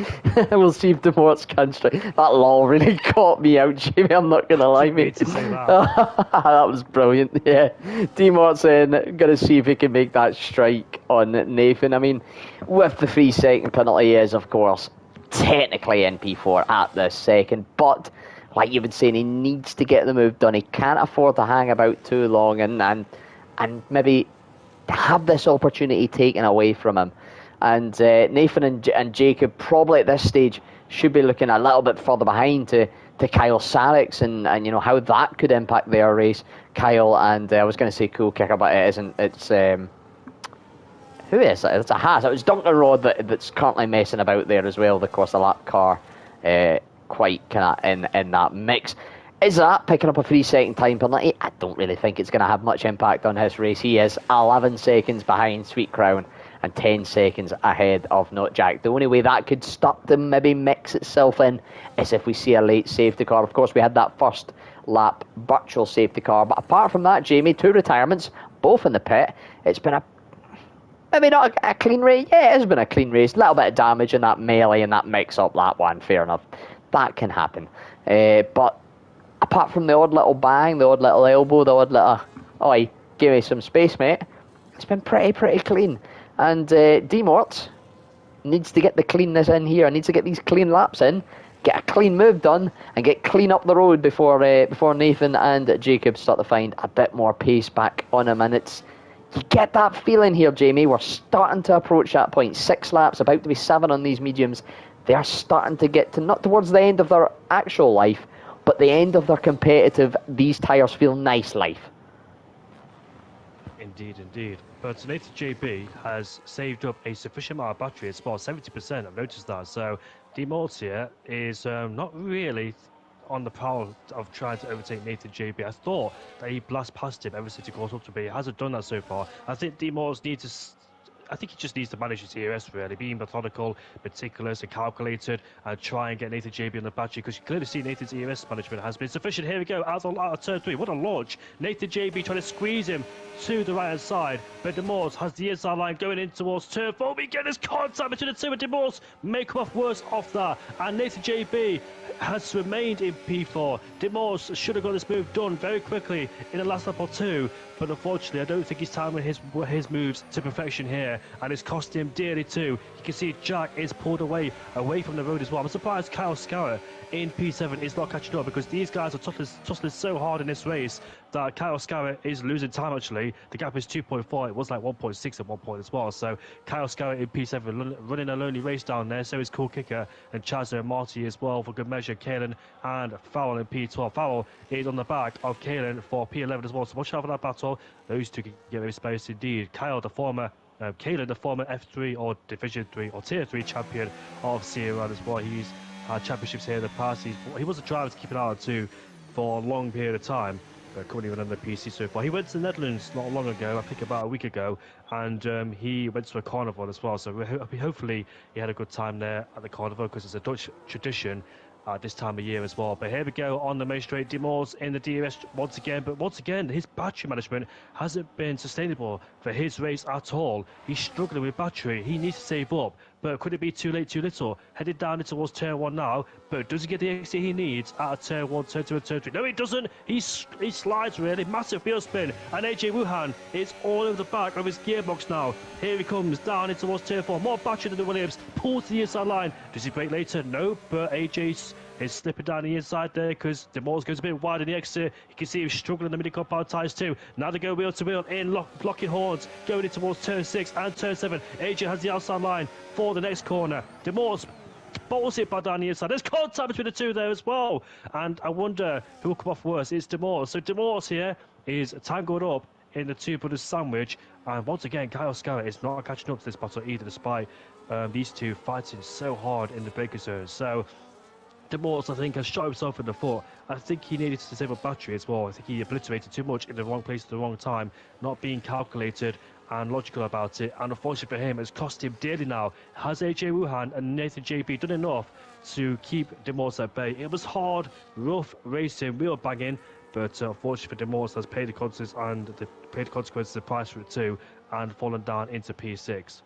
We'll see if Demorts can strike. That law really caught me out, Jimmy. I'm not gonna lie, mate. To say that. That was brilliant. Yeah, Demorts gonna see if he can make that strike on Nathan. I mean, with the 3-second penalty, he is of course technically in P4 at this second, but like you've been saying, he needs to get the move done. He can't afford to hang about too long and maybe have this opportunity taken away from him. And Nathan and Jacob probably at this stage should be looking a little bit further behind to Kyle Sarix and you know how that could impact their race. Kyle and I was going to say Cool Kicker, but it isn't. It's who is it? It's a Haas. It was Duncan Rod that's currently messing about there as well. Of course, the lap car quite kind of in that mix. Is that picking up a 3-second time penalty? I don't really think it's going to have much impact on his race. He is 11 seconds behind Sweet Crown and 10 seconds ahead of Not Jack. The only way that could start to maybe mix itself in is if we see a late safety car. Of course, we had that first lap virtual safety car, but apart from that, Jamie, 2 retirements, both in the pit. It's been maybe not a clean race. Yeah, it has been a clean race. A little bit of damage in that melee and that mix-up lap one. Fair enough. That can happen. But apart from the odd little bang, the odd little elbow, the odd little, oi, give me some space, mate, it's been pretty clean. And Demort needs to get the cleanness in here, needs to get these clean laps in, get a clean move done, and get clean up the road before Nathan and Jacob start to find a bit more pace back on him. And you get that feeling here, Jamie. We're starting to approach that point. 6 laps, about to be 7 on these mediums. They are starting to get to, not towards the end of their actual life, but the end of their competitive, these tyres feel nice life. Indeed. But Nathan JB has saved up a sufficient amount of battery. It's about 70%. I've noticed that. So Demorts here is not really on the prowl of trying to overtake Nathan JB. I thought that he blast past him ever since he got up to me. He hasn't done that so far. I think Demorts needs to. I think he just needs to manage his ERS really, being methodical, meticulous and calculated, and try and get Nathan JB on the battery, because you clearly see Nathan's ERS management has been sufficient. Here we go, out of turn 3, what a launch. Nathan JB trying to squeeze him to the right hand side, but Demorts has the inside line going in towards turn 4. We get this contact between the two, and Demorts may come off worse off that, and Nathan JB has remained in P4. Demorts should have got this move done very quickly in the last lap or two, but unfortunately I don't think he's timing his moves to perfection here, and it's cost him dearly too. You can see Jack is pulled away from the road as well. I'm surprised Kyle Scarrett in P7 is not catching up, because these guys are tussling so hard in this race that Kyle Scarrett is losing time actually. The gap is 2.4, it was like 1.6 at one point as well. So Kyle Scarrett in P7 running a lonely race down there, so is Cool Kicker and Chazzo and Marty as well for good measure. Kalen and Farrell in P12. Farrell is on the back of Kalen for P11 as well, so watch out for that battle. Those two can get very space indeed. Kyle, the former Kalen, the former F3 or Division 3 or Tier 3 champion of CRL as well. He's had championships here in the past. He was a driver to keep an eye on too for a long period of time. Currently running the PC so far. He went to the Netherlands not long ago, I think about a week ago, and he went to a carnival as well. So hopefully he had a good time there at the carnival, because it's a Dutch tradition this time of year as well. But here we go on the main straight. Demorts in the DRS once again, but once again his battery management hasn't been sustainable for his race at all. He's struggling with battery. He needs to save up, but could it be too late, too little? Headed down towards turn 1 now, but does he get the exit he needs out of turn 1, turn 2 and turn 3? No, he doesn't. He slides really, massive field spin, and AJ Wuhan is all over the back of his gearbox now. Here he comes down towards turn 4, more battery than the Williams, pulls to the inside line. Does he break later? No, but AJ is slipping down the inside there, because Demorts goes a bit wide in the exit. You can see him struggling in the mini compound tyres too. Now they go wheel to wheel in blocking horns, going in towards turn 6 and turn 7. AJ has the outside line for the next corner. Demorts bolts it back down the inside. There's contact between the two there as well, and I wonder who will come off worse. It's Demorts. So Demorts here is tangled up in the two brothers sandwich, and once again Kyle Scarrett is not catching up to this battle either, despite these two fighting so hard in the braking zone. So De Morts, I think, has shot himself in the foot. I think he needed to disable battery as well. I think he obliterated too much in the wrong place at the wrong time, not being calculated and logical about it. And unfortunately for him, it's cost him dearly now. Has AJ Wuhan and Nathan JB done enough to keep De Morts at bay? It was hard, rough racing, wheel banging, but unfortunately for De Morts, has paid the consequences and paid the consequences, the price for it too, and fallen down into P6.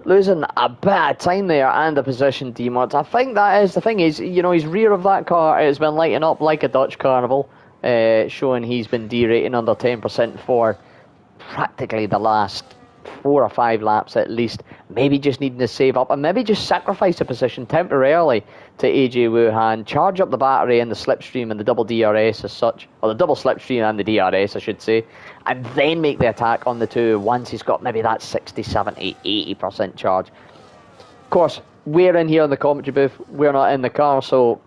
Losing a bit of time there and the position, D-Mods. I think that is the thing is, you know, his rear of that car has been lighting up like a Dutch carnival, showing he's been derating under 10% for practically the last 4 or 5 laps at least. Maybe just needing to save up and maybe just sacrifice a position temporarily to AJ Wuhan, charge up the battery and the slipstream and the double DRS as such, or the double slipstream and the DRS I should say, and then make the attack on the two once he's got maybe that 60, 70, 80% charge. Of course, we're in here in the commentary booth, we're not in the car, so,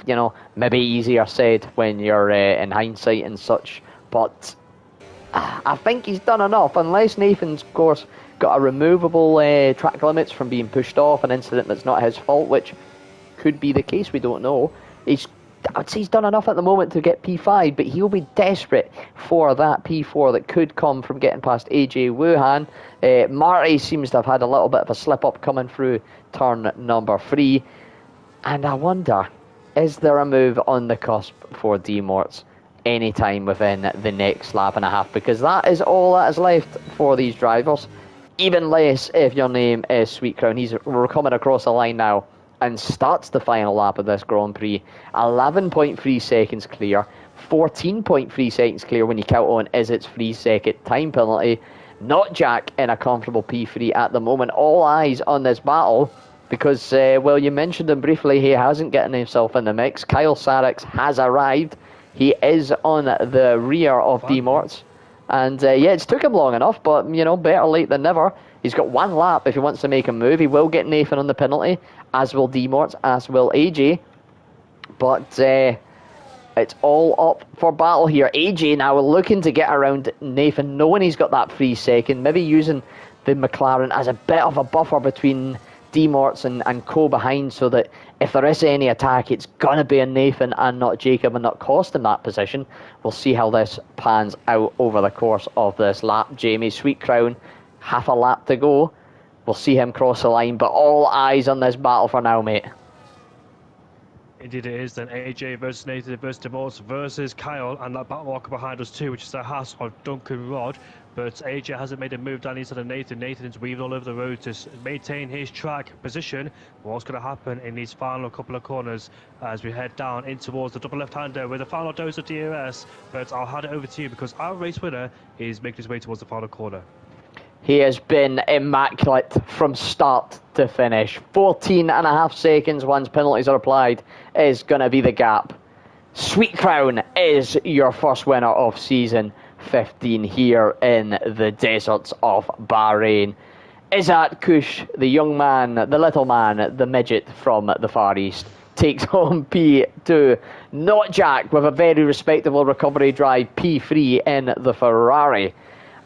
you know, maybe easier said when you're in hindsight and such, but I think he's done enough, unless Nathan's, of course, got a removable track limits from being pushed off, an incident that's not his fault, which could be the case, we don't know. I'd say he's done enough at the moment to get P5, but he'll be desperate for that P4 that could come from getting past AJ Wuhan. Marty seems to have had a little bit of a slip-up coming through turn number 3, and I wonder, is there a move on the cusp for D-Morts anytime within the next lap and a half, because that is all that is left for these drivers, even less if your name is Sweet Crown. We're coming across the line now and starts the final lap of this Grand Prix. 11.3 seconds clear, 14.3 seconds clear when you count on is its 3-second time penalty. Not Jack in a comfortable P3 at the moment. All eyes on this battle because, well, you mentioned him briefly, he hasn't gotten himself in the mix. Kyle Sarix has arrived. He is on the rear of D-Morts. And yeah, it's took him long enough, but, you know, better late than never. He's got 1 lap if he wants to make a move. He will get Nathan on the penalty, as will D-Morts, as will AJ. But it's all up for battle here. AJ now looking to get around Nathan, knowing he's got that 3-second, maybe using the McLaren as a bit of a buffer between D-Morts and Co behind, so that if there is any attack, it's going to be a Nathan and not Jacob, and not cost him that position. We'll see how this pans out over the course of this lap. Jamie Sweet Crown, half a lap to go. We'll see him cross the line, but all eyes on this battle for now, mate. Indeed it is. Then AJ versus Nathan versus De Morts versus Kyle, and that battle walker behind us too, which is the Haas of Duncan Rod. But AJ hasn't made a move down inside of Nathan. Nathan's weaving all over the road to maintain his track position. What's going to happen in these final couple of corners as we head down in towards the double left-hander with a final dose of DRS? But I'll hand it over to you because our race winner is making his way towards the final corner. He has been immaculate from start to finish. 14.5 seconds once penalties are applied is going to be the gap. Sweet Crown is your first winner of season 15 here in the deserts of Bahrain. Izat Kush, the young man, the little man, the midget from the Far East, takes home P2. Not Jack with a very respectable recovery drive, P3 in the Ferrari.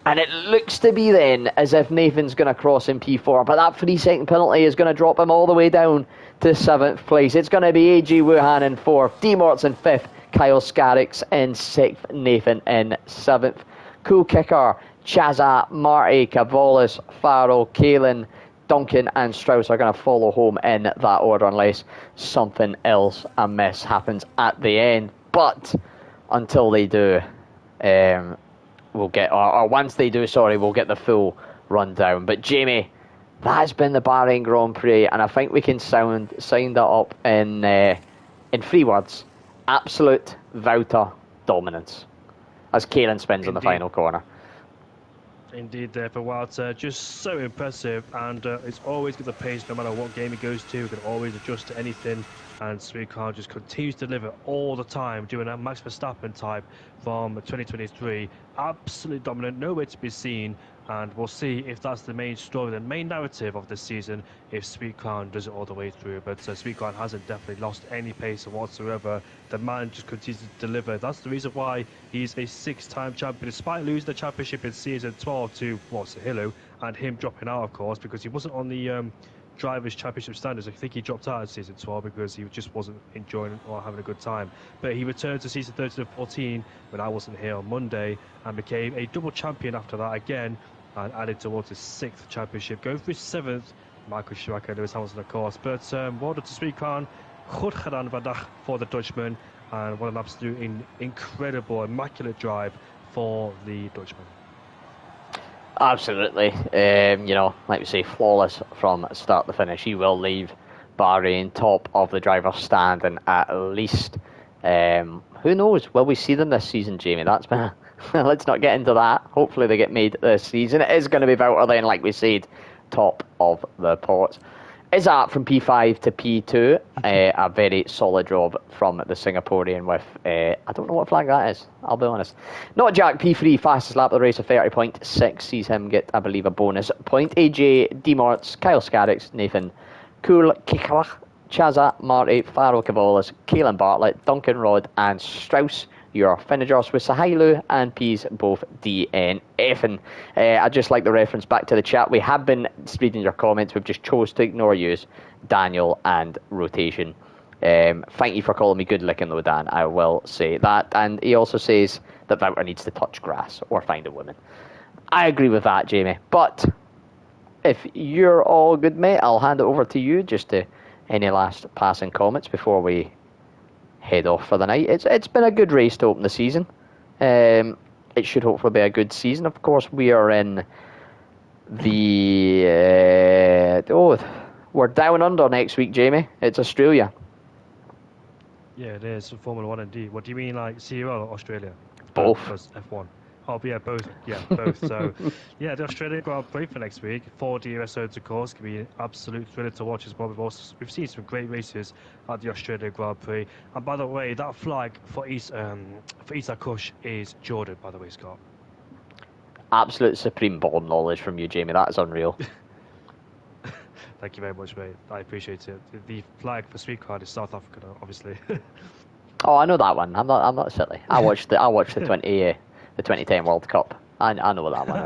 And it looks to be then as if Nathan's going to cross in P4, but that 3-second penalty is going to drop him all the way down to 7th place. It's going to be AJ Wuhan in 4th, D-Morts in 5th, Kyle Scarix in 6th, Nathan in 7th. Cool Kicker, Chaza, Marty, Cavolis, Farrell, Kalen, Duncan and Strauss are going to follow home in that order unless something else amiss happens at the end. But until they do, we'll get, or once they do, sorry, we'll get the full rundown. But Jamie, that has been the Bahrain Grand Prix, and I think we can sign that up in 3 words: absolute Wouter dominance, as Kalen spins on the final corner. Indeed, there for Wouter, just so impressive, and it's always got the pace no matter what game he goes to. He can always adjust to anything, and Sweet Crown just continues to deliver all the time, doing a Max Verstappen type from 2023. Absolutely dominant, nowhere to be seen, and we'll see if that's the main story, the main narrative of this season, if Sweet Crown does it all the way through. But Sweet Crown hasn't definitely lost any pace whatsoever. The man just continues to deliver. That's the reason why he's a 6-time champion, despite losing the championship in season 12 to Sahilo, and him dropping out, of course, because he wasn't on the drivers' championship standards. I think he dropped out of season 12 because he just wasn't enjoying or having a good time. But he returned to season 13 and 14 when I wasn't here on Monday and became a double champion after that again and added towards his 6th championship, going for his 7th. Michael Schumacher, Lewis Hamilton, of course. But well done to Sweetcon. Goed gedaan vandaag for the Dutchman. And what an absolute incredible, immaculate drive for the Dutchman. Absolutely. Like we say, flawless from start to finish. He will leave Bahrain top of the driver's stand, and at least, who knows, will we see them this season, Jamie? That's been let's not get into that. Hopefully they get made this season. It is going to be Valtteri then, like we said, top of the pots. Is that from P5 to P2? A very solid job from the Singaporean with, I don't know what flag that is, I'll be honest. Not Jack, P3, fastest lap of the race of 30.6, sees him get, I believe, a bonus point. AJ, Demorts, Kyle Scarricks, Nathan, Cool, Kikala, Chaza, Marty, Faro Cavolas, Kaelan Bartlett, Duncan Rod, and Strauss. Your finishers with Sahailu and P's both DNF. And I just like the reference back to the chat. We have been reading your comments. We've just chose to ignore yous, Daniel and Rotation. Thank you for calling me good looking though, Dan. I will say that. And he also says that Valtteri needs to touch grass or find a woman. I agree with that, Jamie. But if you're all good, mate, I'll hand it over to you just to any last passing comments before we head off for the night. It's been a good race to open the season. It should hopefully be a good season. Of course, we are in the we're down under next week, Jamie. It's Australia. Yeah, it is Formula One indeed. What do you mean, like CRL or Australia? Both. Plus F1. Oh, yeah, both. Yeah, both. So, yeah, the Australia Grand Prix for next week. 4 DRS zones, of course, can be an absolute thriller to watch as well. We've seen some great races at the Australia Grand Prix. And by the way, that flag for Isa Kush is Jordan, by the way, Scott. Absolute supreme ball knowledge from you, Jamie. That is unreal. Thank you very much, mate. I appreciate it. The flag for Sweet Card is South Africa, obviously. Oh, I know that one. I'm not silly. I watched the 2010 World Cup. I know what that one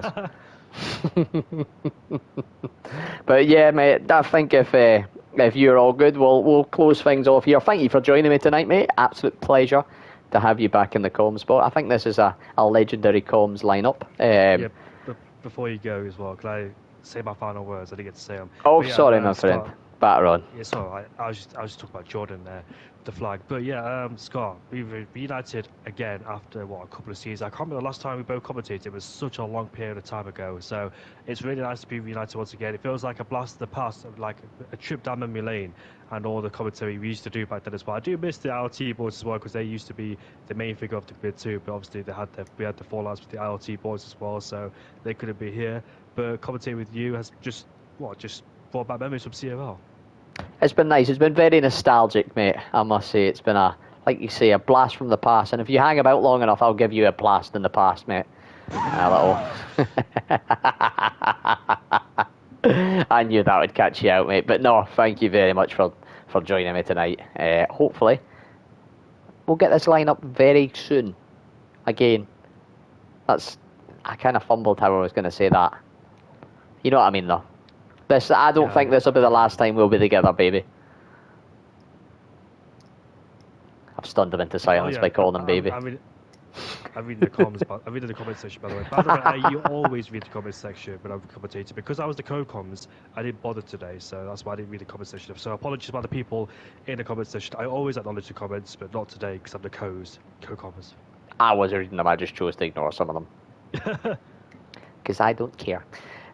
is. But yeah, mate, I think if you're all good, we'll close things off here. Thank you for joining me tonight, mate. Absolute pleasure to have you back in the comms spot. I think this is a legendary comms lineup. Yeah, before you go as well, can I say my final words? I didn't get to say them. Oh, yeah, sorry, my friend. Batter on. Yeah, sorry. I was just talking about Jordan there, the flag. But yeah, Scott, we reunited again after a couple of seasons. I can't remember the last time we both commentated. It was such a long period of time ago. So it's really nice to be reunited once again. It feels like a blast of the past, like a trip down memory lane, and all the commentary we used to do back then as well. I do miss the ILT boards as well because they used to be the main figure of the grid too. But obviously we had the fallouts with the ILT boards as well, so they couldn't be here. But commentating with you has just brought back memories from CRL. It's been nice. It's been very nostalgic, mate. I must say, it's been like you say, a blast from the past. And if you hang about long enough, I'll give you a blast in the past, mate. A little. I knew that would catch you out, mate. But no, thank you very much for joining me tonight. Hopefully, we'll get this lineup very soon. Again, I kind of fumbled how I was going to say that. You know what I mean, though. I don't think this will be the last time we'll be together, baby. I've stunned him into silence by calling him baby. I read the comments. I read the comment section, by the way. By the way, I always read the comment section when I'm commentating. Because I was the co-comms, I didn't bother today, so that's why I didn't read the comment section. So apologies about the people in the comment section. I always acknowledge the comments, but not today because I'm the co-comms. I was reading them. I just chose to ignore some of them because I don't care.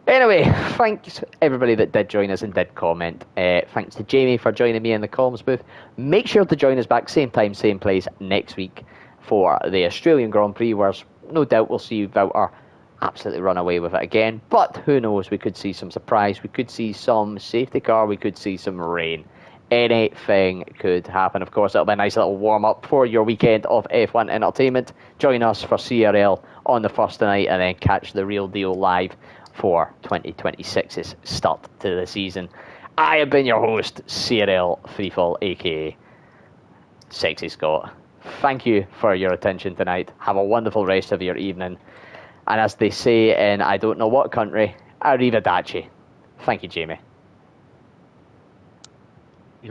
Anyway, thanks everybody that did join us and did comment. Thanks to Jamie for joining me in the comms booth. Make sure to join us back same time, same place next week for the Australian Grand Prix, where no doubt we'll see Valtteri absolutely run away with it again. But who knows, we could see some surprise, we could see some safety car, we could see some rain. Anything could happen. Of course, it'll be a nice little warm-up for your weekend of F1 entertainment. Join us for CRL on the first night and then catch the real deal live for 2026's start to the season. I have been your host, CRL Freefall, aka Sexy Scott. Thank you for your attention tonight. Have a wonderful rest of your evening. And as they say in I don't know what country, arrivederci. Thank you, Jamie.